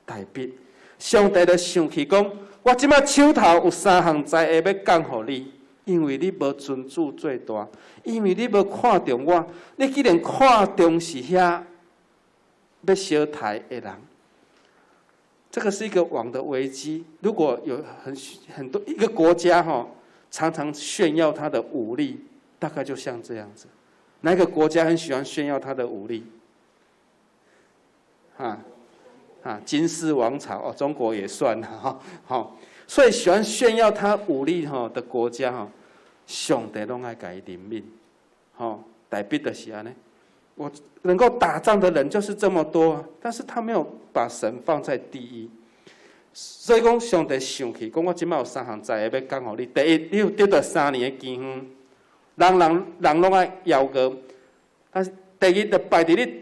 大卫，上帝就生气讲：我即摆手头有3项灾厄要降互你，因为你无尊主最大，因为你无看重我，你既然看重是遐要小台的人。这个是一个王的危机。如果有很多一个国家常常炫耀他的武力，大概就像这样子。哪一个国家很喜欢炫耀他的武力？金氏王朝中国也算所以喜欢炫耀他武力的国家上帝拢爱给他怜悯大卫就是安尼。我能够打仗的人就是这么多，但是他没有把神放在第一，所以讲上帝生气，讲我今摆有3项灾厄要降予你。第一，你有得到3年的饥荒，人拢爱邀歌。第二，就摆伫你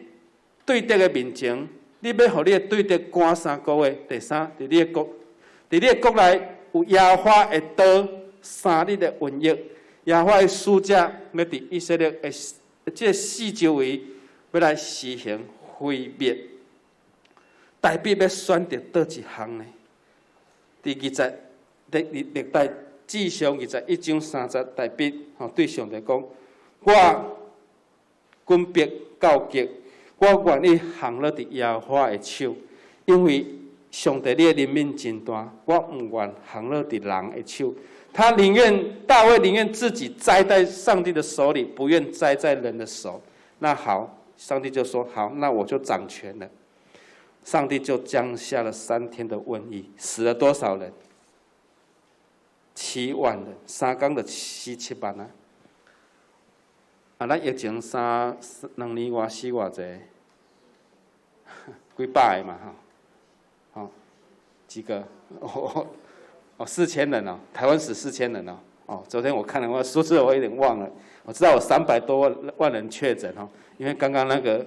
对敌的面前，你要互你的对敌赶3个月。第三，伫你的国内有耶和华的刀杀你的瘟疫，耶和华的使者要伫以色列的这四周围要来施行毁灭。大卫要选择倒一项呢？历代志上21章30，大卫对上帝讲：我军别告急，我愿意降落伫耶和华的手，因为上帝你的怜悯真大，我唔愿降落伫人的手。大卫宁愿自己栽在上帝的手里，不愿栽在人的手。那好，上帝就说好，那我就掌权了。上帝就降下了3天的瘟疫，死了多少人？7万人，3天就7万咱疫情2年外死偌济，几百个嘛几个4000人台湾死4000人昨天我看了，我数字我有点忘了，我知道有300多万人确诊因为刚刚那个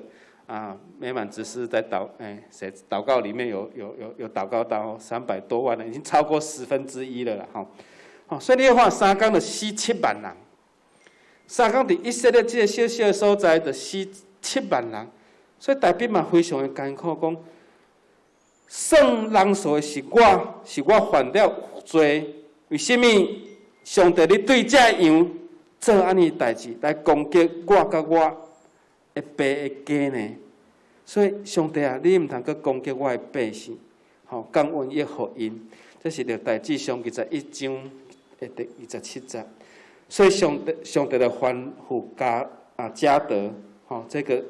美满执事在祷告里面有祷告到300多万人，已经超过1/10了啦所以你要看3天就死7万人，3天伫以色列这个小小的所在就死7万人，所以大卫嘛非常的艰苦，讲算人数的是我犯了罪，为什么上帝你对这样做安尼代志来攻击我甲我的爸的家呢？所以上帝你唔通去攻击我的百姓，降瘟疫予因。这是历代志上21章的第27节。所以上帝的吩咐加德，这个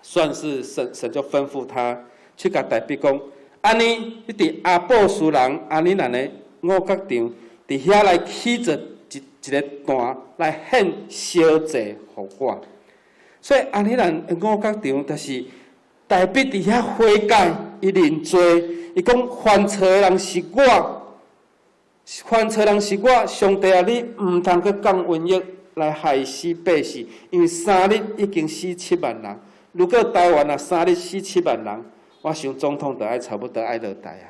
算是神就吩咐他去甲大卫讲，安尼你伫阿布斯人安尼咱的五角场，伫遐来起着一个坛来献烧祭予我。所以安尼咱五角场就是大卫伫遐悔改，伊认罪，伊讲犯错的人是我，犯错人是我。上帝啊，你毋通去降瘟疫来害死百姓，因为3日已经死7万人。如果台湾啊3日死7万人，我想总统就爱差不多爱落台啊。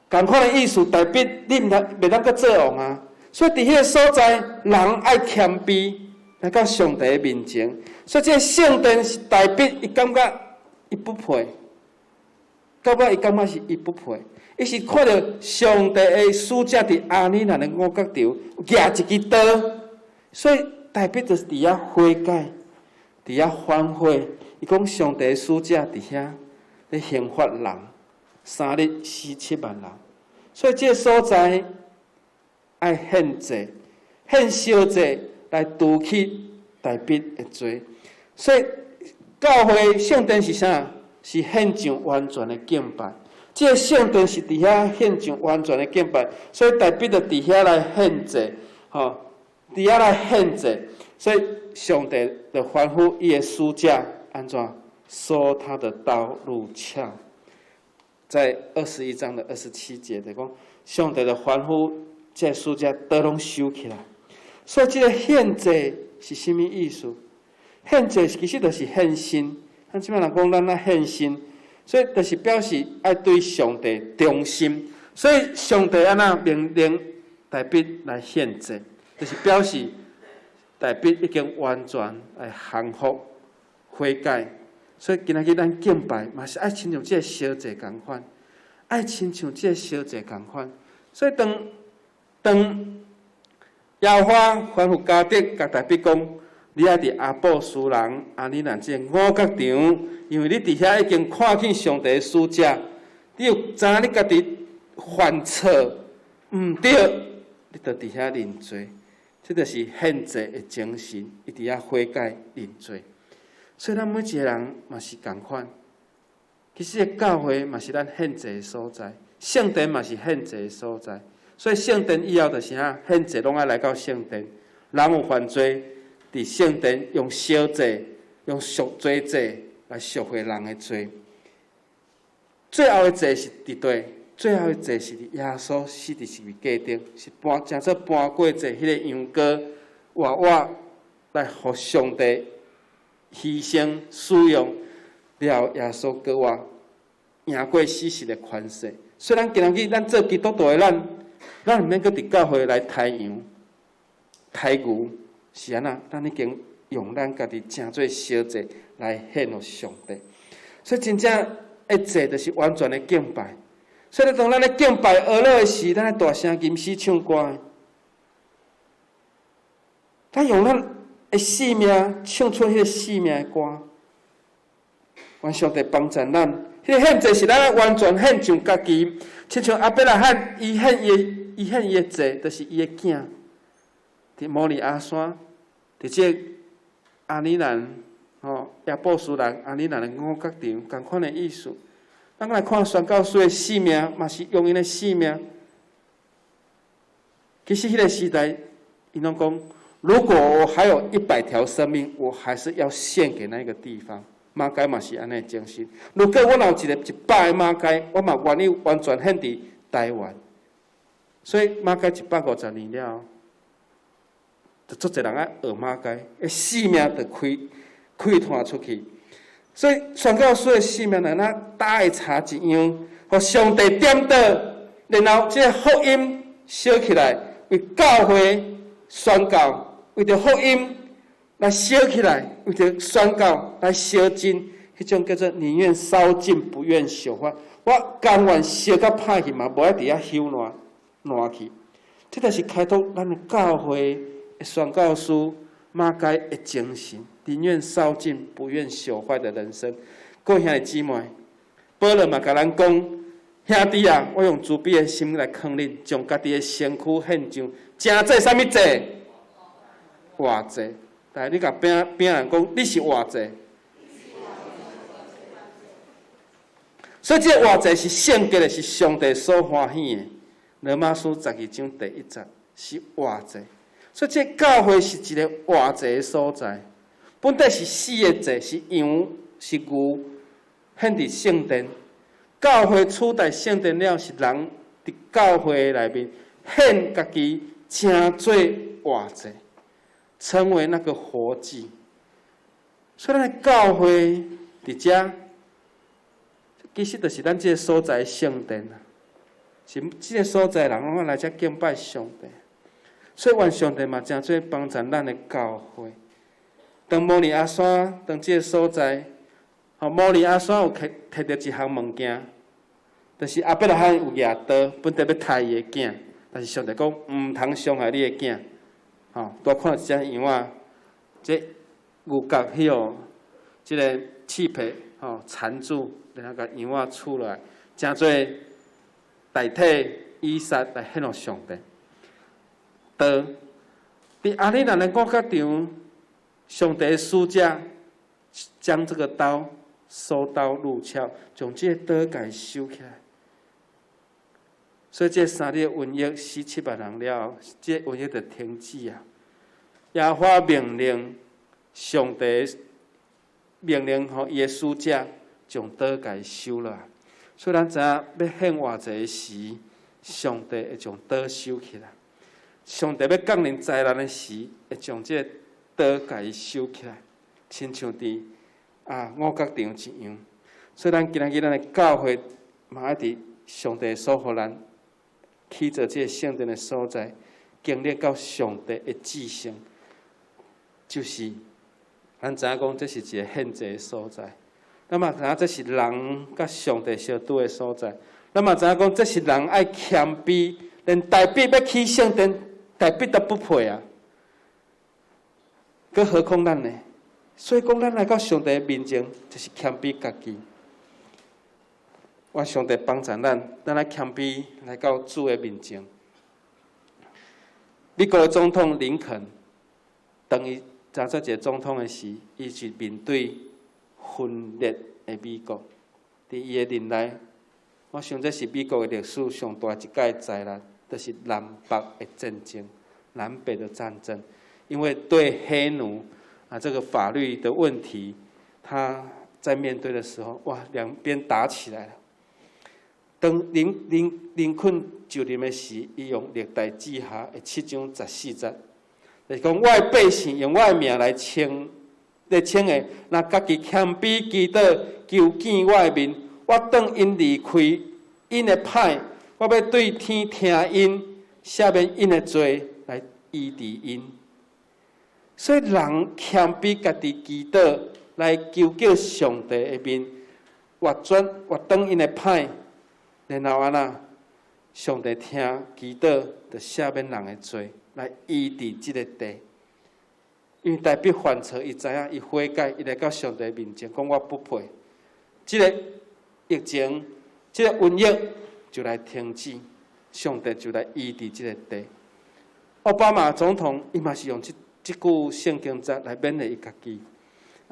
同款的意思，代表你袂当阁做王啊。所以伫迄个所在，人爱谦卑来到上帝的面前。所以这个圣殿是代表伊感觉伊不配，到尾伊感觉是伊不配。伊是看到上帝的使者伫阿里南的五角场举一支刀，所以代表就是伫遐悔改，伫遐反悔。伊讲上帝的使者伫遐咧刑罚人，3日死7万人。所以这个所在爱献祭、献烧祭来除去代笔的罪。所以教会圣殿是啥？是献上完全的敬拜。这个圣殿是伫遐献上完全的敬拜，所以代笔就伫遐来献祭，伫遐来献祭。所以上帝就吩咐伊的使者安怎收他的刀入鞘。在21章的27节就讲，上帝就吩咐这个使者刀拢收起来。所以这个献祭是什么意思？献祭其实就是献心。咱即摆人讲咱啊献心，所以就是表示爱对上帝忠心。所以上帝安那命令大笔来献祭，就是表示大笔已经完全来降服、悔改。所以今仔日咱敬拜嘛是爱亲像这个烧祭共款，爱亲像这个烧祭共款。所以当耶和华吩咐迦得甲大笔讲，你爱伫阿布斯人阿里南这五角场，因为你伫遐已经看见上帝的使者，你有知影你家己犯错毋对，你就伫遐认罪。这就是献祭的精神，伊伫遐悔改认罪。所以咱每一个人嘛是共款。其实教会嘛是咱献祭的所在，圣殿嘛是献祭的所在。所以圣殿以后就是啥？献祭拢爱来到圣殿。人有犯罪，伫圣殿用烧祭、用赎罪祭来赎回人的罪。最后的祭是伫对，最后的祭是耶稣死伫十字架顶，是正做搬过祭迄个羊羔活活来互上帝牺牲使用了耶稣搁活赢过死实的权势。所以咱今日咱做基督徒的咱毋免搁伫教会来抬羊、抬牛，是安那？咱已经用咱家己正做烧祭来献予上帝。所以真正一祭就是完全的敬拜。所以当咱咧敬拜俄勒的时，咱咧大声吟诗唱歌，咱用咱的性命唱出迄个性命的歌，愿上帝帮助咱。迄个献祭是咱完全献上家己，亲像阿伯拉罕，伊献伊的祭，就是伊的囝，伫摩利亚山，伫这阿里兰亚布斯人阿里兰的五角场，同款的意思。咱来看宣教师的性命，嘛是用因的性命。其实迄个时代，伊拢讲，如果我还有100条生命，我还是要献给那个地方。马街嘛是安尼精神。如果我有一个100个马街，我嘛愿意完全献伫台湾。所以马街150年了，就足侪人爱学马街，性命就开拓出去。所以宣教师的性命，咱打的茶一样，互上帝点到，然后这个福音烧起来，为教会宣告，为着福音来烧起来，为着宣告来烧尽，迄种叫做宁愿烧尽，不愿烧发。我甘愿烧到歹去嘛，无爱伫遐休烂去。这就是开拓咱的教会的宣教师马街的精神。宁愿烧尽，不愿朽坏的人生。各位兄弟姊妹，保罗嘛甲咱讲，兄弟啊，我用慈悲的心来劝恁，将家己的身躯献上，正做啥物祭？活祭。但是你甲边人讲，你是活祭。所以这个活祭是圣洁的，是上帝所欢喜的。罗马书12章第1节是活祭。所以这教会是一个活祭的所在。本来是死的祭，是羊是牛，献伫圣殿。教会取代圣殿了，是人伫教会内面献家己真做活祭，成为那个活祭。所以咱的教会伫遮，其实就是咱这个所在圣殿啊，是这个所在人拢来遮敬拜上帝。所以愿上帝嘛真做帮助咱的教会。当摩尼阿山，当这个所在，摩尼阿山有摕到一项物件，就是阿伯拉罕有举刀，本地要杀伊的囝，但是上帝讲毋通伤害你的囝。多看一只羊仔，这牛角迄个，即个刺皮缠住，然后甲羊仔取落来，真做代替以撒来献予上帝。刀，伫阿里兰的国家场，上帝的使者将这个刀收刀入鞘，将这个刀给收起来。所以这3日瘟疫死7万人了后，这瘟疫就停止啊。耶和华命令上帝命令伊的使者将刀给收了。所以咱知影要献活祭时，上帝会将刀收起来。上帝要降临灾难的时，会将这个刀给收起来，亲像伫五角场一样。所以咱今日咱的教会嘛爱伫上帝所予咱起做这个圣殿的所在，经历到上帝的至圣，就是咱知影讲这是一个献祭的所在。咱嘛知影这是人甲上帝相拄的所在。咱嘛知影讲这是人爱谦卑，连大笔要起圣殿，大笔都不配啊！更何况咱呢？所以讲，咱来到上帝面前，就是谦卑家己。愿上帝帮助咱来谦卑来到主的面前。美国的总统林肯，当伊做一个总统的时，伊是面对分裂的美国。伫伊的年代，我想这是美国的历史上大一届灾难，就是南北的战争，南北的战争。因为对黑奴这个法律的问题，他在面对的时候，哇，两边打起来了。当林肯就任的时，伊用历代志下的7章14节，就是讲我的百姓用我的命来称的，若家己谦卑祈祷，求见我的面，我当因离开因的歹，我要对天听因，赦免因的罪，来医治因。所以人谦卑家己祈祷，来求救上帝的面，活当因的歹。然后上帝听祈祷，就赦免人的罪，来医治这个地。因为代表犯错，伊知影，伊悔改，伊来到上帝面前，讲我不配。这个疫情，这个瘟疫就来停止，上帝就来医治这个地。奥巴马总统，伊嘛是用这句圣经节来勉励伊家己。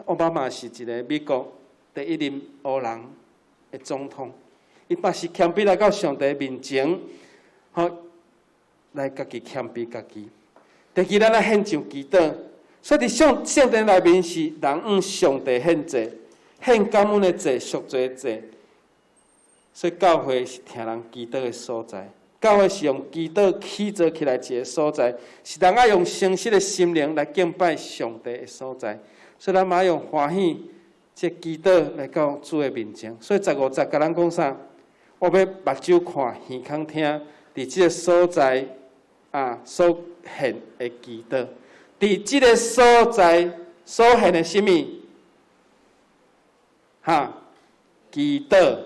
奥巴马是一个美国第一任黑人的总统。伊嘛是谦卑来到上帝面前，来家己谦卑家己。第二，咱来献上祈祷，所以伫圣殿内面是人向上帝献祭，献感恩的祭、赎罪的祭。所以教会是听人祈祷的所在，教会是用祈祷起造起来一个所在，是人爱用诚实的心灵来敬拜上帝的所在。所以咱嘛用欢喜这祈祷来到主的面前。所以15节甲咱讲啥？我要目睭看，耳孔听，伫即个所在所献的祈祷，伫即个所在所献的什么？祈祷。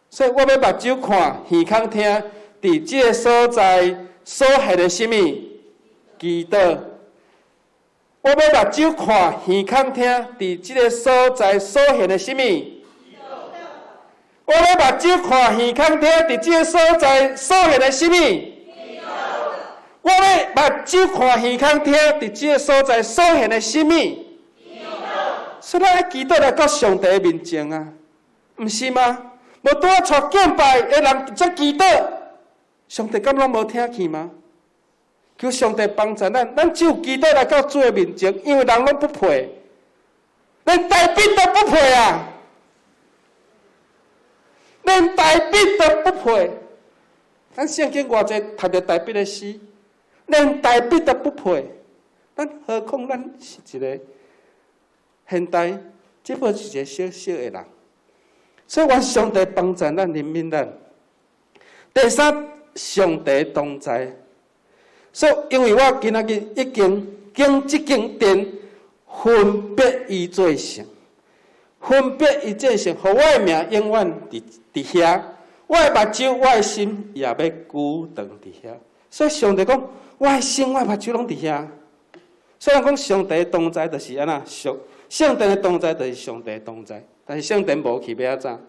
所以我要目睭看，耳孔听，伫即个所在所献的什么？祈祷。我要目睭看，耳孔听，伫即个所在所献的什么？我要目睭看，耳孔听，伫即个所在所献的什么？我要目睭看，耳孔听，伫即个所在所献的什么？所以咱爱祈祷来到上帝面前啊，毋是吗？无拄啊带敬拜的人在祈祷，上帝敢拢无听去吗？求上帝帮助咱只有祈祷来到主的面前，因为人拢不配，连大便都不配啊！连大笔都不配。咱圣经偌济读着大笔的诗，连大笔都不配，咱何况咱是一个现代，只不过是一个小小的人。所以，愿上帝帮助咱怜悯咱。第三，上帝同在。所以，因为我今仔日已经经即间殿分别伊做成，分别伊做成，互我的名永远伫遐。我的目睭，我的心也要久长伫遐。所以上帝讲，我的心、我的目睭拢伫遐。虽然讲上帝同在，就是安那圣殿的同在，就是上帝同在。但是圣殿无去要安怎？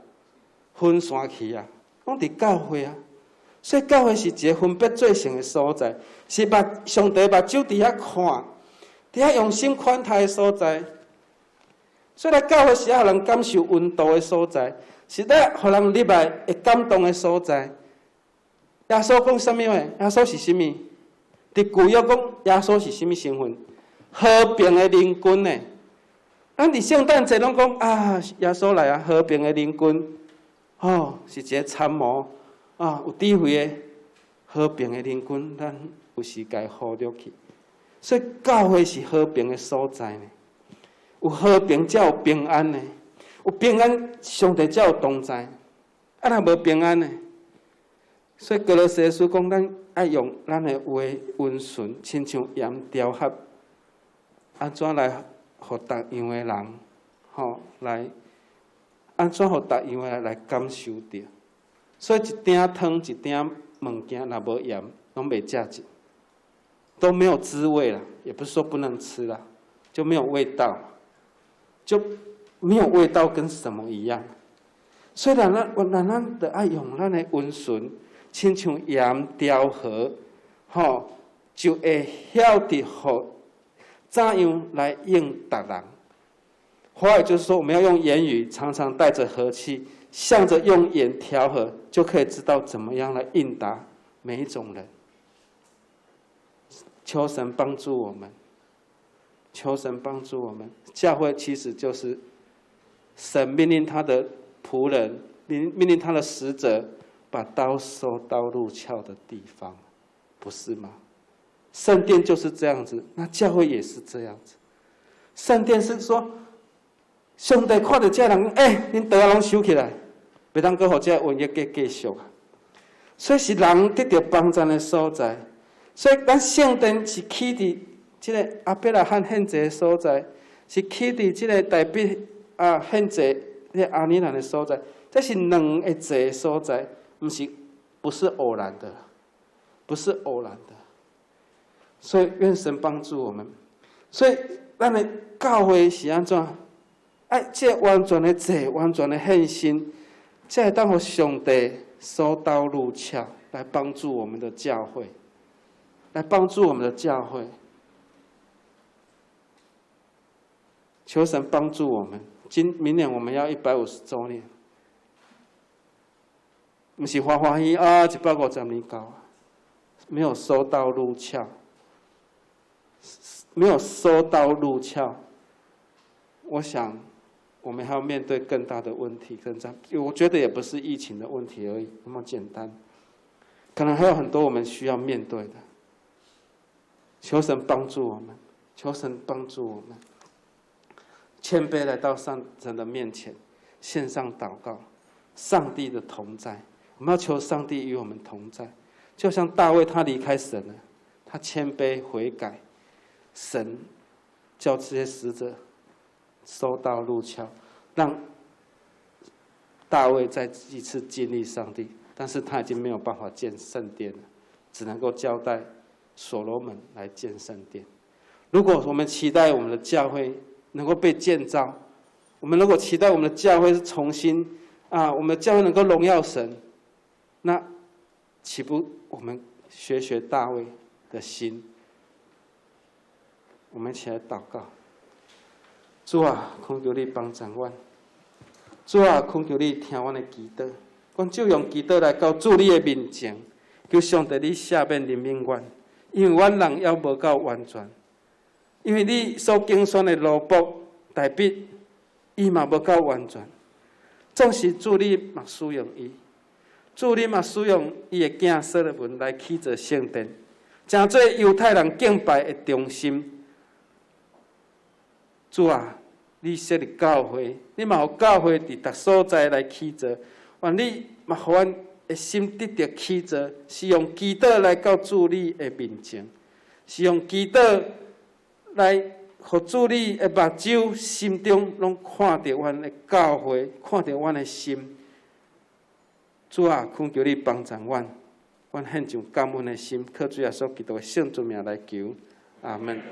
分散去啊，拢伫教会啊。所以教会是一个分别做成的所在，是上帝目睭伫遐看，伫遐用心款待的所在。所以来教会是要让人感受温度的所在。是咧，互人入来会感动的所在。耶稣讲什么话？耶稣是什么？伫旧约讲耶稣是什么身份？和平的灵君呢？咱伫圣诞节拢讲啊，耶稣来啊，和平的灵君，是一个参谋有智慧的和平的灵君，咱有时该忽略去。所以教会是和平的所在呢，有和平才有平安呢。有平安，上帝才有同在。若无平安呢？所以哥罗西书讲，咱爱用咱的话温顺，亲像盐调合，安怎来互逐样的人，来安怎互逐样的人来感受到。所以一鼎汤、一鼎物件，若无盐，拢袂食进，都没有滋味了。也不是说不能吃了，就没有味道，就没有味道，跟什么一样？所以咱得爱用咱的温顺，亲像盐调和，就会晓得互怎样来应达人。话也就是说，我们要用言语常常带着和气，向着用盐调和，就可以知道怎么样来应答每一种人。求神帮助我们，求神帮助我们。教会其实就是神命令他的仆人，命令他的使者，把刀收刀入鞘的地方，不是吗？圣殿就是这样子，那教会也是这样子。圣殿是说，上帝看到这人，恁刀拢收起来，袂当搁互这瘟疫继续啊。所以是人得到帮助的所在。所以咱圣殿是起伫这个阿伯拉罕献祭的所在，是起伫这个大笔献祭这阿尼兰的所在，这是两个祭的所在，不是偶然的，不是偶然的。所以愿神帮助我们。所以咱的教会是安怎？这完全的祭，完全的献心，才会当互上帝收刀入鞘，来帮助我们的教会，来帮助我们的教会。求神帮助我们。明年我们要150周年，不是欢欢喜150年到啊，没有收刀入鞘，没有收刀入鞘。我想，我们还要面对更大的问题，我觉得也不是疫情的问题而已，那么简单，可能还有很多我们需要面对的。求神帮助我们，求神帮助我们。谦卑来到神的面前，献上祷告，上帝的同在，我们要求上帝与我们同在。就像大卫，他离开神了，他谦卑悔改，神叫这些使者收刀入鞘，让大卫再一次经历上帝。但是他已经没有办法建圣殿了，只能够交代所罗门来建圣殿。如果我们期待我们的教会能够被建造，我们如果期待我们的教会是重新我们的教会能够荣耀神，那岂不我们学大卫的心？我们一起来祷告。主啊，恳求你帮助我。主啊，恳求你听我的祈祷。阮就用祈祷来到主你的面前，求上帝你赦免怜悯阮，因为阮人还无够完全。因为你所竞选的罗卜大笔，伊嘛无够完全。总是主你嘛使用伊，主你嘛使用伊的囝所罗门来起造圣殿，成做犹太人敬拜的中心。主啊，你设立教会，你嘛有教会伫逐所在来起造，愿你嘛互阮的心得到起造，是用祈祷来到主你的面前，是用祈祷来。互主你的目睭心中拢看到阮的教会，看到阮的心。主啊，恳求你帮助阮，阮献上感恩的心，靠主耶稣基督的圣尊名来求，阿门。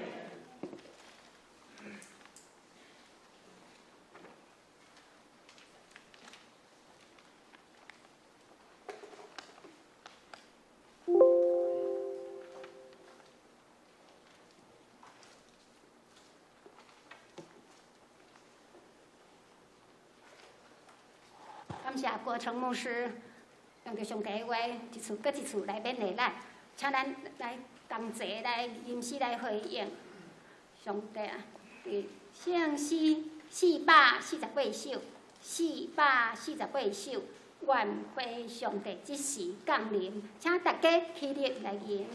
感谢郭成牧师用着上帝的话，一次搁一次来勉励咱，请咱来同齐来吟诗来回应上帝啊！圣诗448首，448首，愿回上帝即时降临，请大家起立来吟。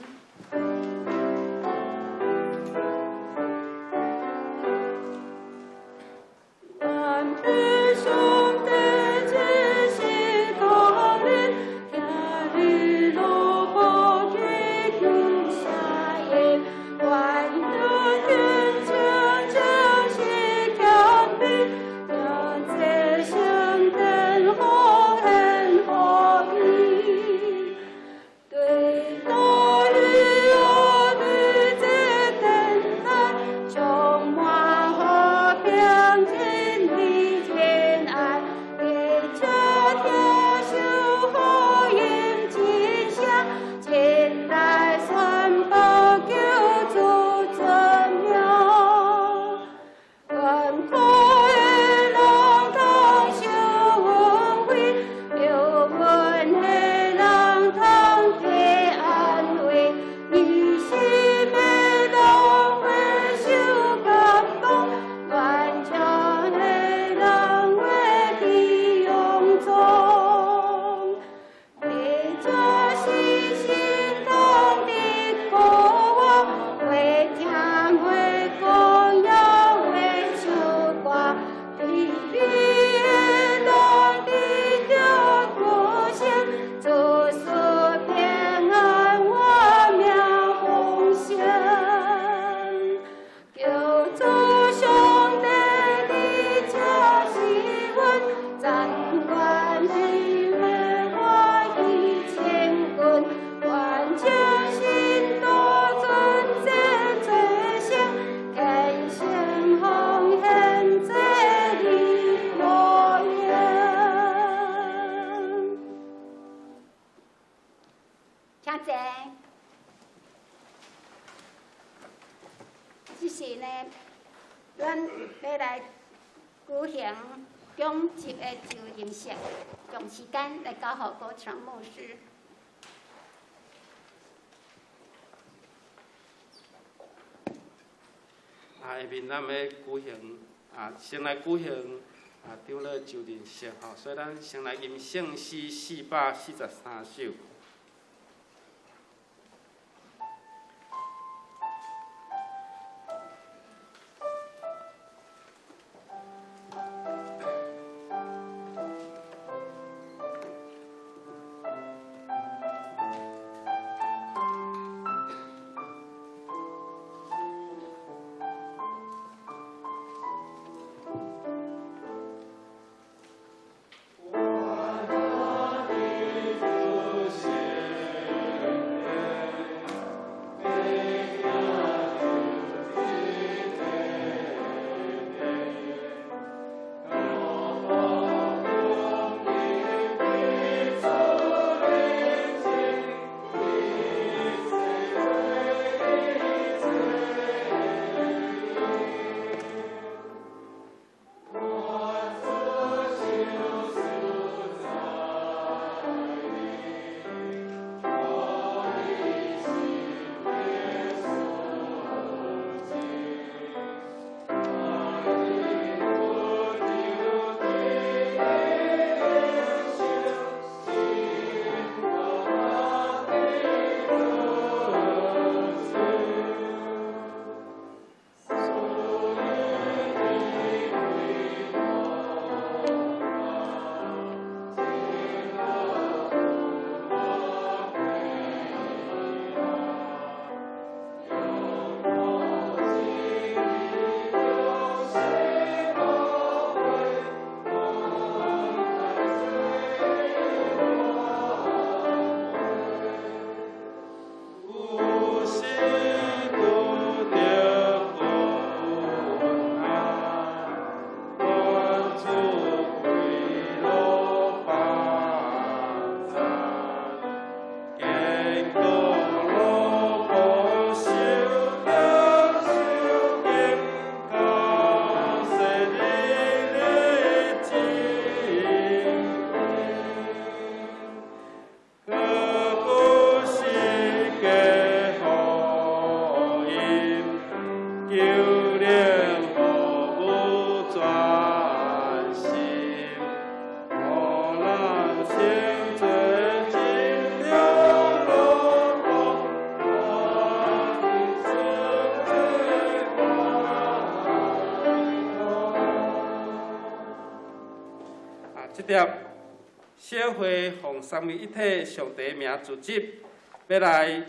即是呢，咱要来举行中级的就任式，用时间来交予郭长牧师。下面咱要举行先来举行长老就任式吼，所以咱先来吟圣诗443首。我的主是条，小会奉三位一体上帝名组织，要来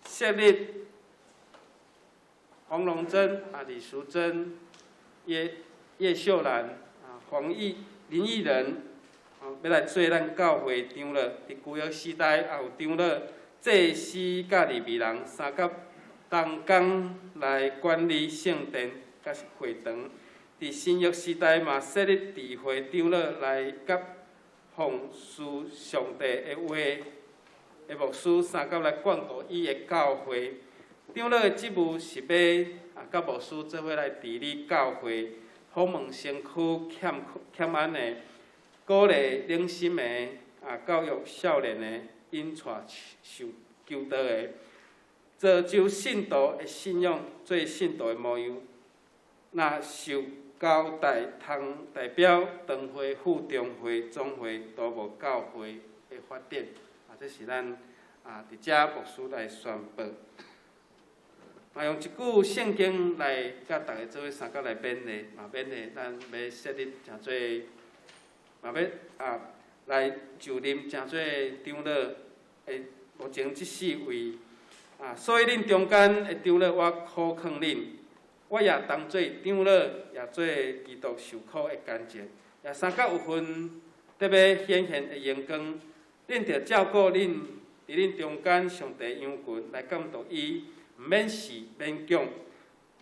设立黄龙珍、李淑珍、叶秀兰、林义仁，要来做咱教会长老。伫旧约时代也有长老、祭司甲利未人三甲同工来管理圣殿甲会堂。伫新约时代嘛，设立智慧长老来甲奉事上帝的话的牧师三甲来管顾伊的教会。长老的职务是要甲牧师做伙来治理教会，访问身躯欠安的，鼓励领心的，教育少年的，引带受求道的，造就信徒的信仰，做信徒的模样。若受交代，通代表堂会、副中会、总会都无教会的发展。这是咱伫遮牧师来宣布。用一句圣经来甲大家做伙三角来勉励，勉励咱要设立诚侪，要来就任诚侪长老。目前即4位，所以恁中间的长老，我苦劝恁，我也当做长老，也做基督受苦的干净，也三角有份特别显现的荣光。恁着照顾恁伫恁中间上帝羊群来监督伊。毋免是勉强，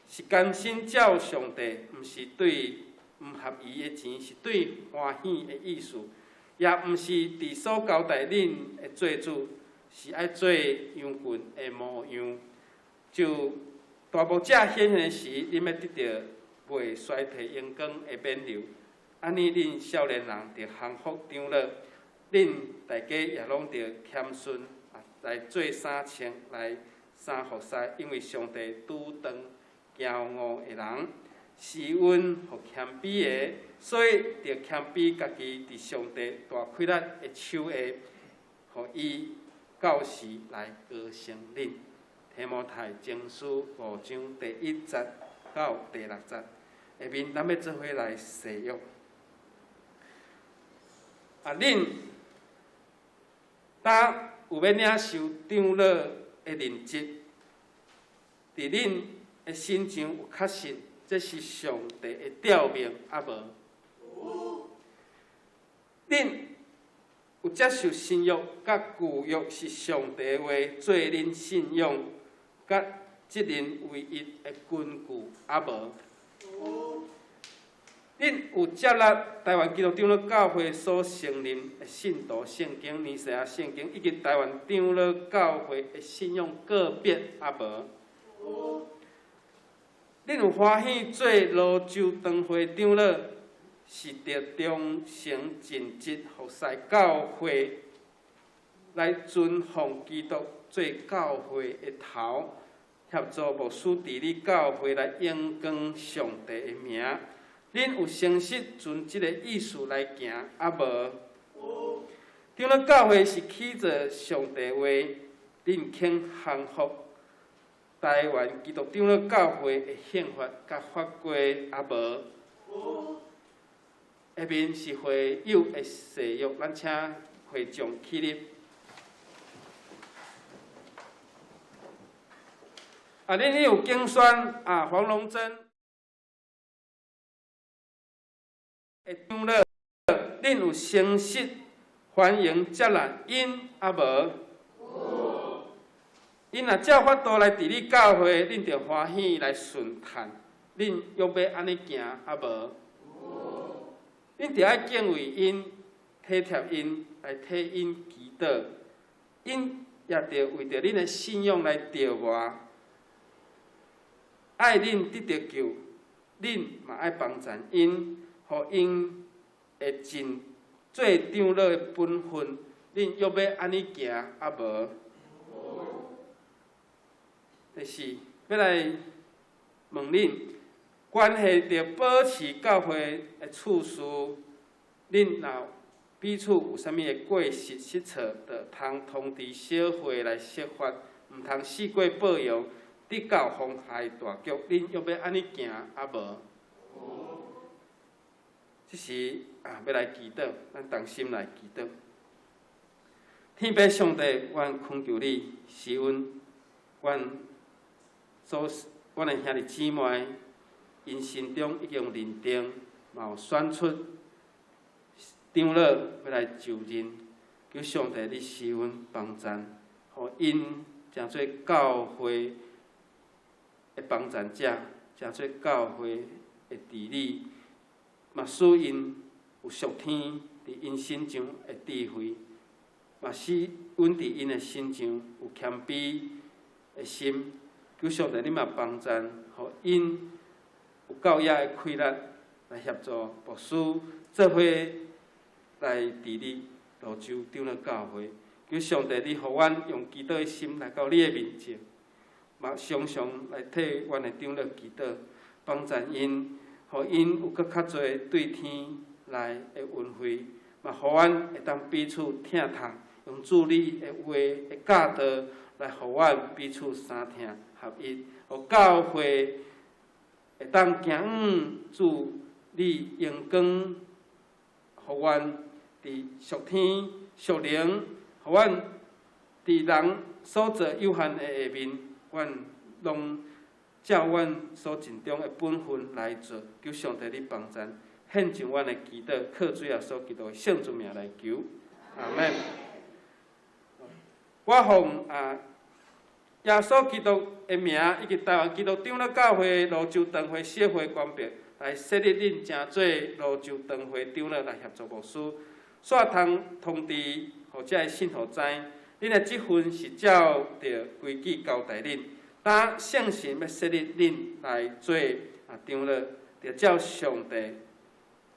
是甘心照上帝，毋是对毋合宜的钱，是对欢喜的意思，也毋是伫所交代恁的做主，是爱做羊群的模样。就大牧者显现时，恁要得到袂衰退阳光的冕旒，安尼恁少年人着幸福长老，恁大家也拢着谦逊来做三清来。三服侍，因为上帝拄当骄傲的人，施恩互谦卑的，所以着谦卑家己伫上帝大开力的手下，互伊教示来高升恁。提摩太前书5章第1节到第6节，下面咱要做伙来誓约。恁当有要领受长老的任职，伫恁的心上有确信，这是上帝的召命，无？恁有接受新约甲旧约是上帝的话，做恁信仰甲责任唯一的根据，无？恁有接纳台湾基督长老教会所承认的信徒圣经、尼西亚圣经，以及台湾长老教会的信仰个别，无？恁有欢喜做罗州堂会长老，是着忠诚尽职服侍教会，来尊奉基督做教会的头，协助牧师治理教会，来荣光上帝的名。恁有诚实遵即个意思来行，无？长老教会是起着上帝话，恁肯降服台湾基督长老教会的宪法甲法规，无？下面是会友的誓约，咱请会众起立。恁有竞选黄龙珍的长老，恁有诚实欢迎接纳因，无？因若照法度来治理教会，恁着欢喜来顺看。恁要安尼行，无？恁着爱敬畏因，体贴因，来替因祈祷。因也着为着恁的信仰来调活，爱恁得着救，恁嘛爱帮助因，互因会尽做长老的本分。恁要安尼行，无？就是要来问恁，关系着保持教会的次序，恁若彼此有啥物的过失失错，着通通知小会来说法，毋通四过报扬，得到妨害大局。恁要安尼行，无？即时要来祈祷，咱同心来祈祷。天父上帝，阮恳求你，使阮阮的兄弟姊妹，因心中已经认定，嘛有选出长老要来就任，求上帝你施阮帮赞，互因诚做教会的帮赞者，诚做教会的治理，嘛使因有属天伫因心上的智慧，嘛使阮伫因的心上有谦卑的心。求上帝你嘛帮赞，互因有教业的气力来协助牧师做伙来治理泸州长老教会。求上帝你互阮用祈祷的心来到你的面前，嘛常常来替阮的长老祈祷，帮赞因，互因有搁较侪对天来的恩惠，嘛互阮会当彼此听读，用主你的话的教导来互阮彼此相听合一，互教会会当行主你阳光，互阮伫属天属灵，互阮伫人所做有限的下面，阮拢照阮所尽中的本分来做。求上帝你帮赞，献上阮的祈祷，靠主耶稣基督的圣主名来求，阿门。我奉耶稣基督的名，以及台湾基督长老教会泸州堂会社会官别，来设立恁正做泸州堂会长老来协助牧师，煞通知，互遮个信徒知，恁的职分是照着规矩交代恁。当圣神要设立恁来做长老，着照上帝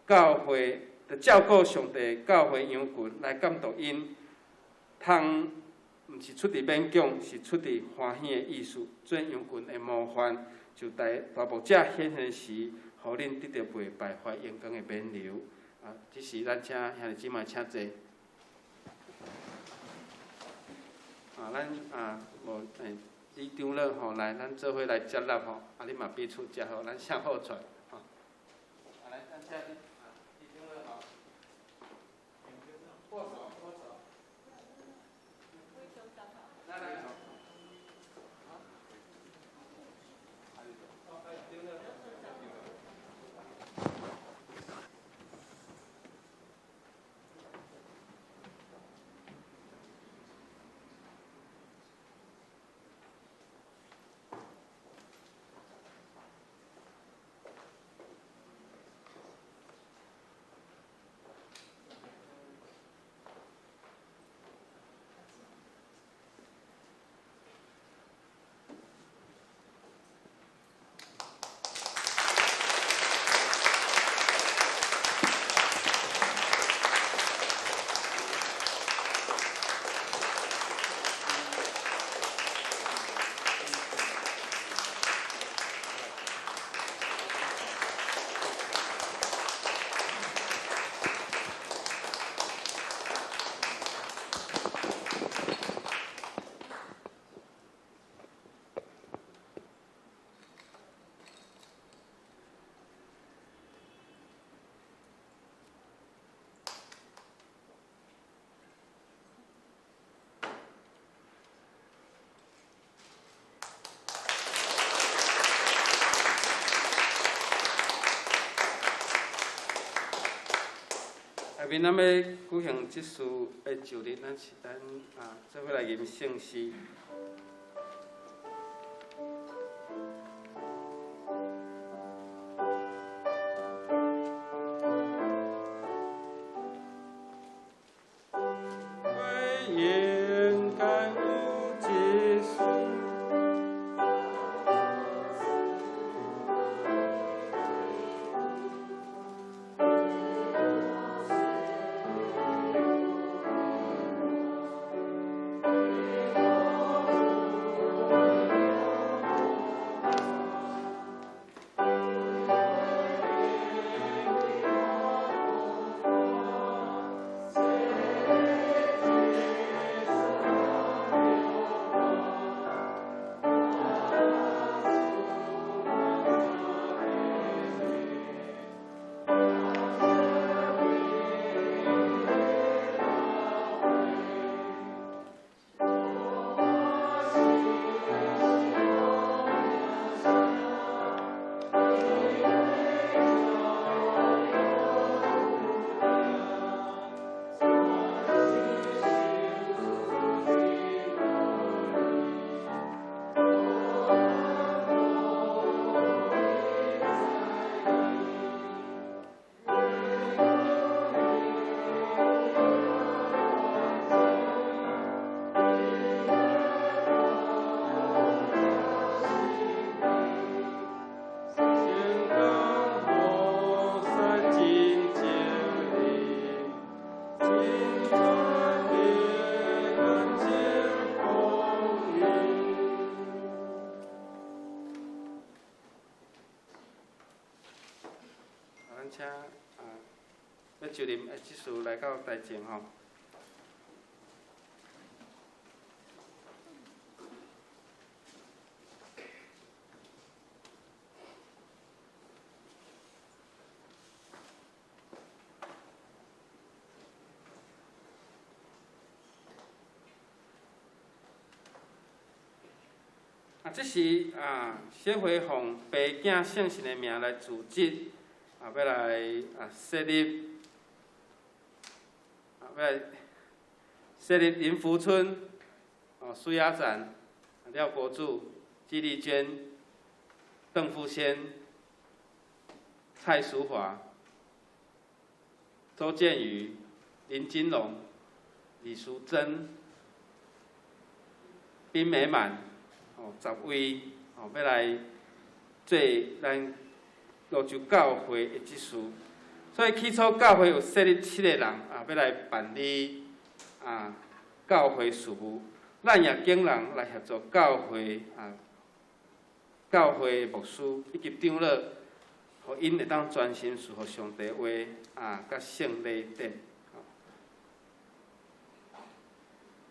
教会，着照顾上帝教会羊群来监督因，毋是出伫勉强，是出伫欢喜的意思。做羊群的模范，就大牧者显现时，互恁得到袂败坏阳光的冕旒。这时咱请兄弟姊妹请坐。咱无李长老吼来，咱做伙来接纳吼，恁嘛彼此接好，咱相互传吼。来，咱请李长老吼，握手握手。来来。下面咱要举行这次的就任，咱做伙来吟圣诗。咱请要就任的执事来到台前吼。这是小会奉爸囝圣神的名来组织，要来设立，要来设立林福村、苏雅展、廖国柱、纪丽娟、邓富先、蔡淑华、周建宇、林金龙、李淑珍、冰美满。10位要来做咱罗州教会的执事，所以起初教会有设立7个人要来办理教会事务，咱也经人来协助教会教会牧师以及长老，互因会当专心侍奉上帝话甲圣礼典。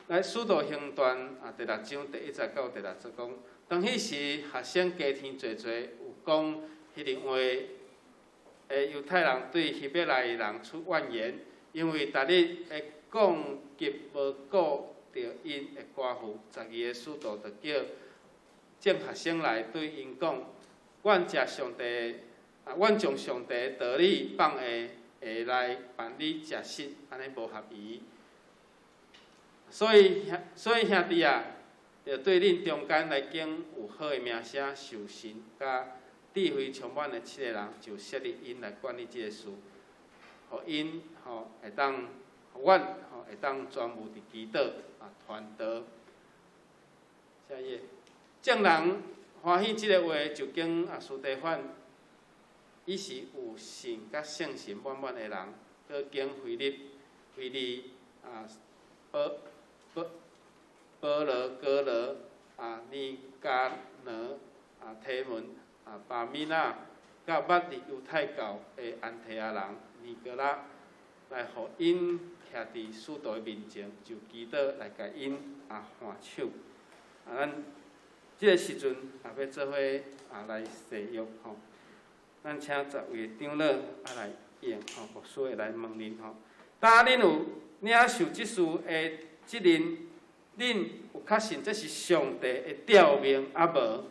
来使徒行传第6章第1节到第6节讲，当迄时学生加添济济，有讲迄阵话犹太人对希伯来人出怨言，因为逐日会讲及无顾着因的寡妇。12个使徒就叫众学生来对因讲：阮将上帝的道理放下来办理食食，安尼无合宜。所以兄弟要对恁中间来经有好的名声、受神甲智慧充满的7个人，就设立因来管理这个事，互因会当，互阮会当专务伫祈祷传道。下一页，众人欢喜这个话，就经司提反，伊是有神甲圣神满满的人，搁经腓利保罗、哥罗、尼加挪、提门、巴米纳，甲捌伫犹太教的安提阿人尼哥拉，来互因徛伫使徒的面前，就祈祷来甲因换手。咱这个时阵要做伙来誓约吼。咱请10位长老来应牧师会来问恁吼。当恁有领受即事的责任，恁有确信这是上帝的召命无？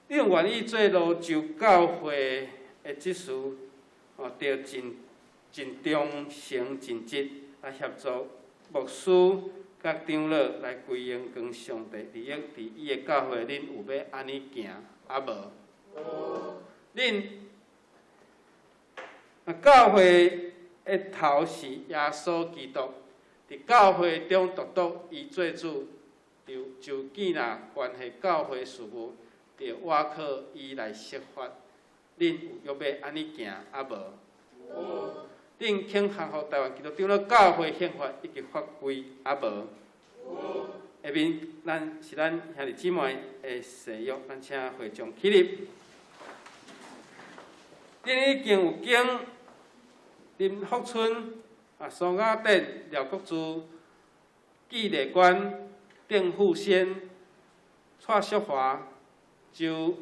你有愿意做罗州教会的执事，着尽忠诚尽职来协助牧师甲长老来归荣光上帝利益伫伊的教会，恁有要安尼行无？恁教会的头是耶稣基督。伫教会中独独伊做主，就建立关系教会事务，着倚靠伊来设法。恁有要安尼行无？恁肯降服台湾基督长老教会宪法以及法规无？下面是咱兄弟姊妹的誓约，咱请会众起立。恁已经有经林福村。苏雅典、廖国柱、纪丽娟、邓富先、蔡淑华、周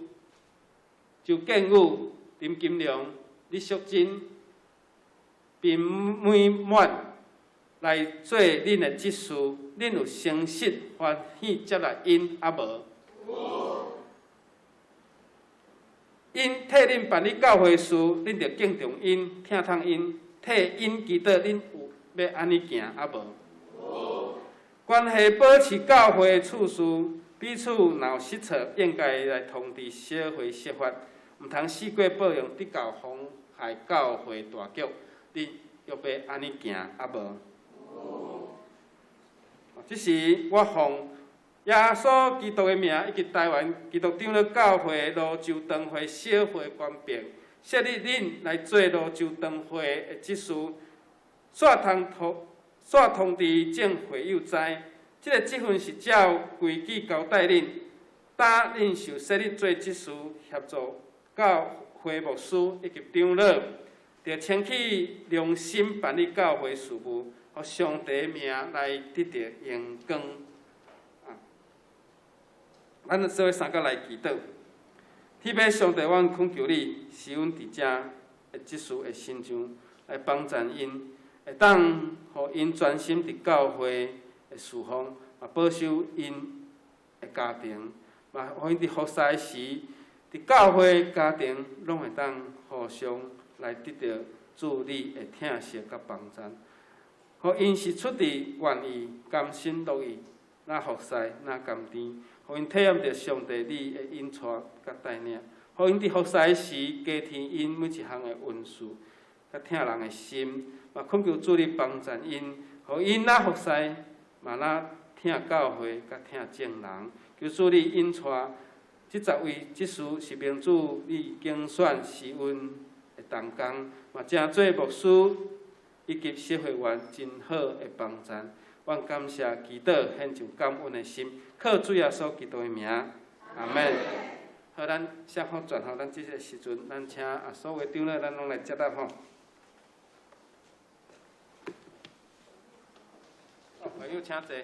建宇、林金良、李淑珍、并美满来做恁的执事，恁有诚实欢喜接纳因无？因替恁办理教会事，恁着敬重因，听从因。替因祈祷，恁有要安尼行无？关系保持教会的处事，彼此若有失错，应该来通知小会设法，毋通四过报用，得到妨害教会大局。恁要安尼行无？这是我奉耶稣基督的名，以及台湾基督长老教会罗州堂会小会官兵。设立恁来做罗州堂会的执事，煞通知众会友知，这个职分是照规矩交代恁，答恁受设立做执事，协助教会牧师以及长老，着牵起良心办理教会事务，互上帝名来得到荣光。咱做伙三角来祈祷。天父上帝，阮恳求你，使阮伫遮的即事的身上来帮助因，会当互因专心伫教会的事奉，嘛保守因的家庭，嘛互因伫服侍时，伫教会家庭拢会当互相来得到主你的疼惜甲帮助，互因是出自愿意、甘心乐意，那服侍那甘甜。互因体验着上帝你的引带甲带领，互因伫服侍时加添因每一项的恩赐，甲疼人的心，嘛恳求主你帮助因，互因若服侍，嘛若疼教会甲疼众人。求主你引带即10位即事是明主你竞选施恩的同工，嘛正做牧师以及社会员真好的帮助。阮感谢祈祷，献上感恩的心，靠主耶稣基督的名，阿门。好，咱写好转吼，咱即个时阵，咱请所有长老，咱拢来接待吼。朋友请坐。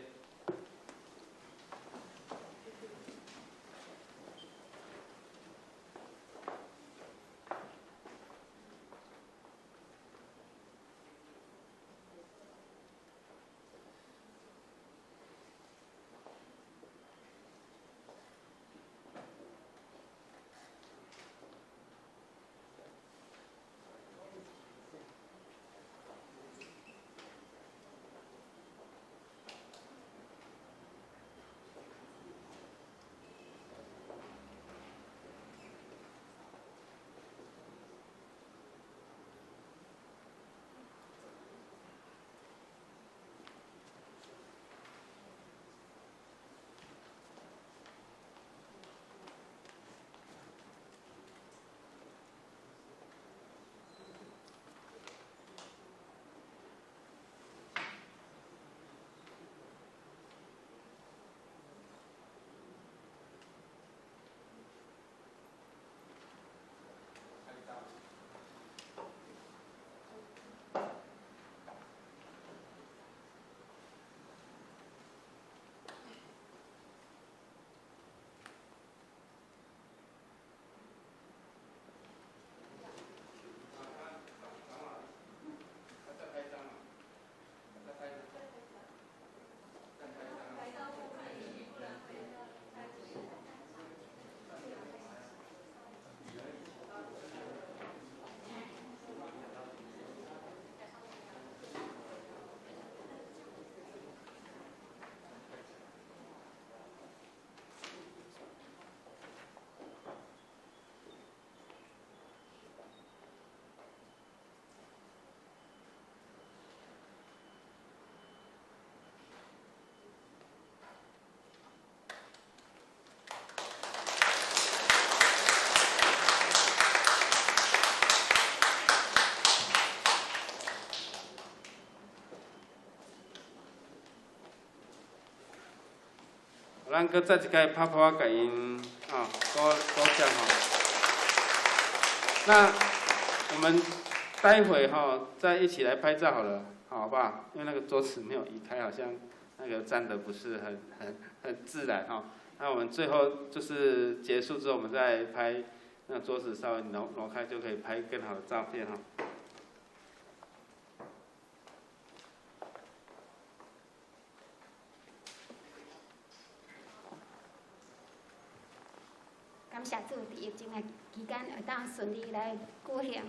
咱搁再一摆拍拍给因鼓掌吼。那我们待会再一起来拍照好了，好不好？因为那个桌子没有移开，好像那个站得不是很自然哈。那我们最后就是结束之后，我们再拍那桌子稍微挪开，就可以拍更好的照片哈。感谢主，伫疫情的期间会当顺利来举行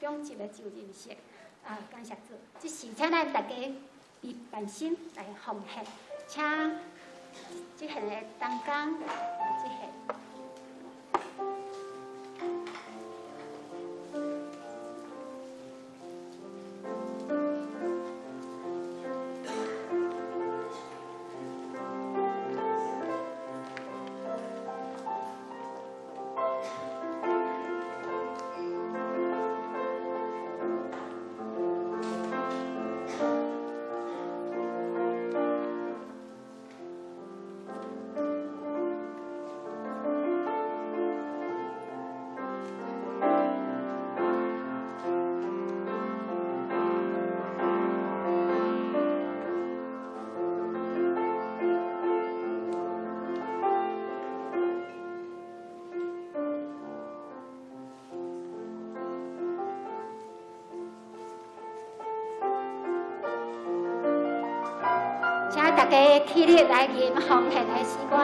中级的就任式。感谢主，即时请咱大家以万心来奉献，请即项的同工，即项。家起立来吟奉献的诗歌。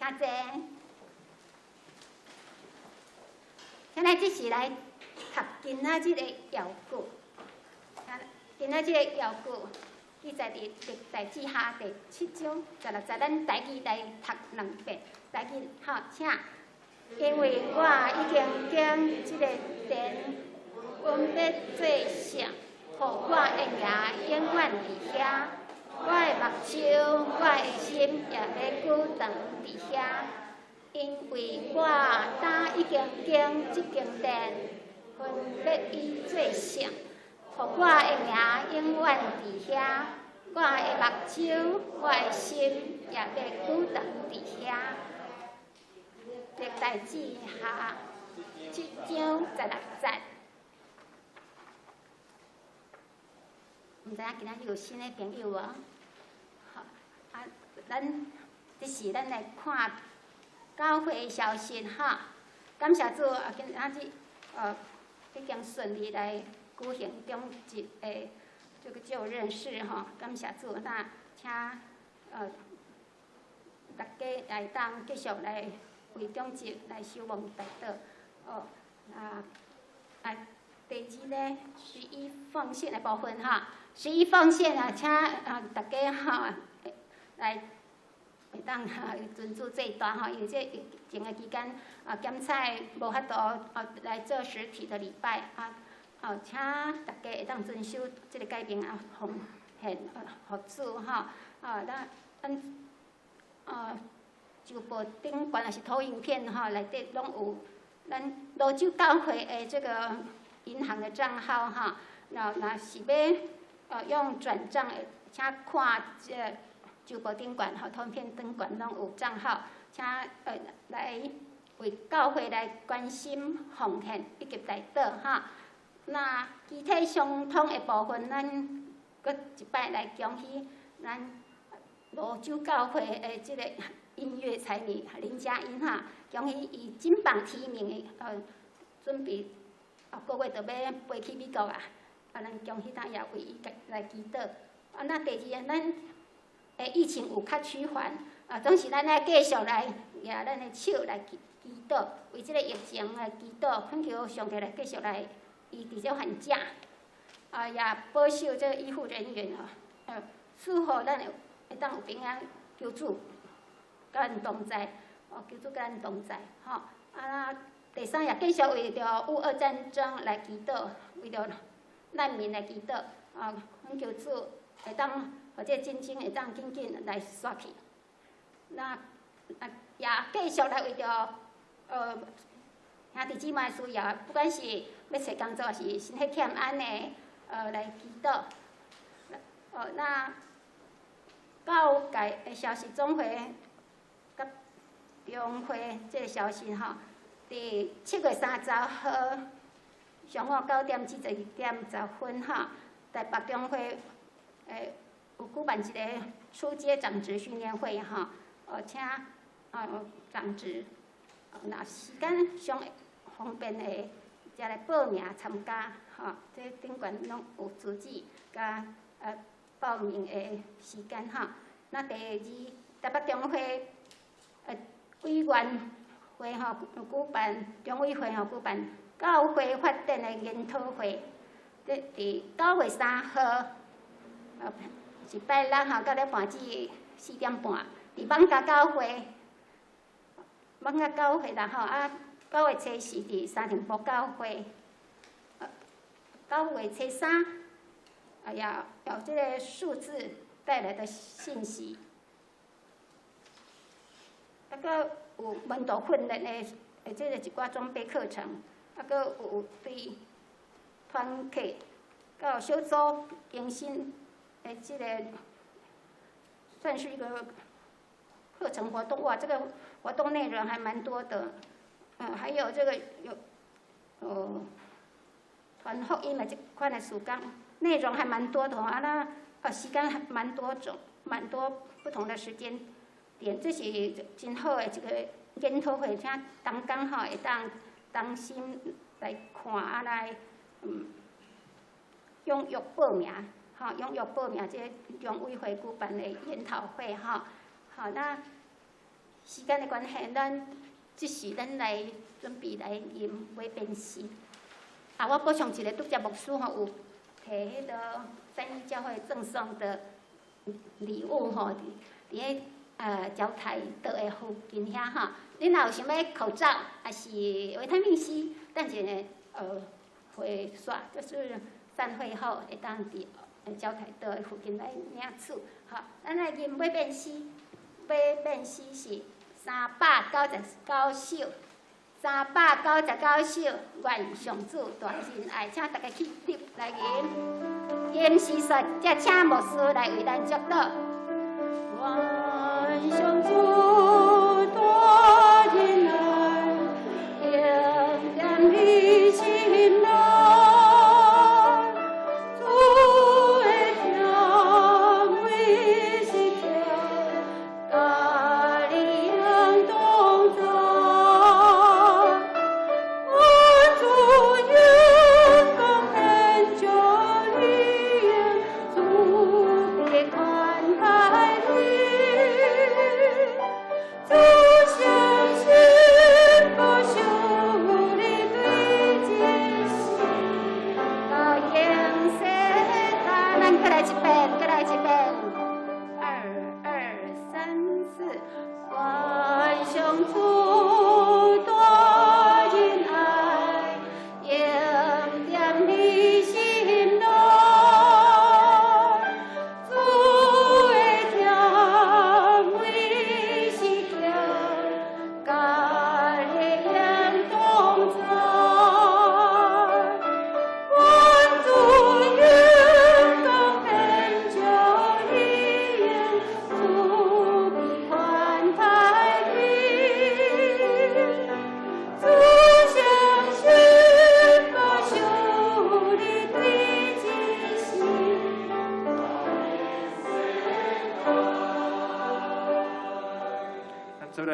请坐。现在这是来读今仔日的谣句。今仔日的谣句，记载伫历代志下第7章16节，咱台语来读2遍。台语好，请。因为我已经将这个殿阮要做成，互我的名永远伫遐。我的目睭，我的心也要久长伫遐，因为我已经将这间殿，阮要伊做成，互我的名永远伫遐。我的目睭，我的心也要久长伫遐。历代志下7章16节。毋知影今仔日有新的朋友无？好，咱这是咱来看教会的消息哈。感谢主，今仔日已经顺利来举行中职的这个就任式哈。感谢主，那请大家来当继续来为中职来守望大道哦。第二呢，11奉献的部分哈，11奉献啊，请大家哈来会当遵守这一段哈，因为这疫情的期间检测无法度来做实体的礼拜请大家会当遵守这个改变奉献互主哈咱就报顶悬也是投影片哈，内底拢有咱罗州教会的这个银行的账号哈，若是要用转账的，请看这就报顶悬哈，投影片顶悬拢有账号，请来为教会来关心奉献以及代祷哈。那具体相通的部分，咱搁一摆来恭喜咱罗州教会的这个音乐才女林佳音哈，恭喜伊金榜题名的准备后个月就要飞去美国啊！咱恭喜他也为伊来祈祷。那第二，咱疫情有较趋缓总是咱来继续来举咱的手来祈祷，为这个疫情来祈祷，恳求上帝来继续来伊直接还价也保守这个医护人员赐予咱会当有平安救助。甲咱同在，求主甲咱同在，吼第三也继续为着乌俄战争来祈祷，为着难民来祈祷，恳求主会当，或者战争会当紧紧来煞去。那也继续来为着兄弟姊妹需要，不管是要找工作，还是身体欠安的来祈祷。那教界的消息总会。中会这个消息哈，伫7月30号上午9点至12点10分哈，台北中会有举办一个初阶长职训练会哈，请长职若时间上方便的，才来报名参加哈，这顶悬拢有资质甲报名的时间哈。那第二，台北中会委员会举办中委会举办教会发展的研讨会，伫9月3号，是拜六到咧半至4点半，伫艋舺教会，艋舺教会啦9月初4伫三重埔教会，9月初3，也有这个数字带来的信息。个有门徒训练的这个一寡装备课程，啊，搁有对团课，到小组更新的这个，算是一个课程活动。哇，这个活动内容还蛮多的。还有这个有传福音的这款的事工，内容还蛮多的吼。啊，那时间还蛮多不同的时间点，这是真好的一个研讨会，请同工吼会当心来看，啊来踊跃报名，吼踊跃报名这中委会举办的研讨会吼。好，那时间的关系，这时咱来准备来吟买便诗。啊，我补充一个，拄则牧师吼有摕迄个三一教会赠送的礼物吼，伫交台道的附近遐吼。恁若有想要口罩，还是维他命 C， 等一下会刷，就是散会后会当伫交台道的附近来领取。好，咱来吟买便诗，买便诗是399首。399首，愿上主大仁爱，请大家起立来吟。吟诗说，则请牧师来为咱祝祷。愿上主大仁爱，永念你心内。主的甜美是甜，咖喱香动作。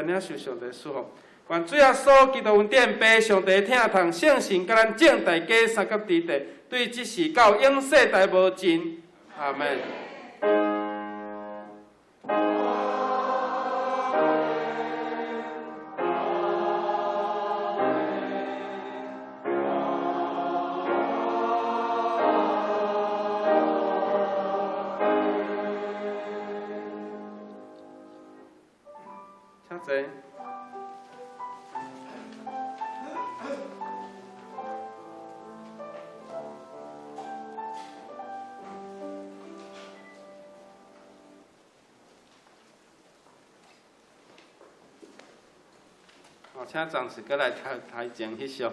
领受上帝赐福，愿主耶稣基督恩典被上帝疼痛圣神，甲咱正大家三甲之地，对即时到永世代无尽。阿门。请坐。请暂时过来台前翕相。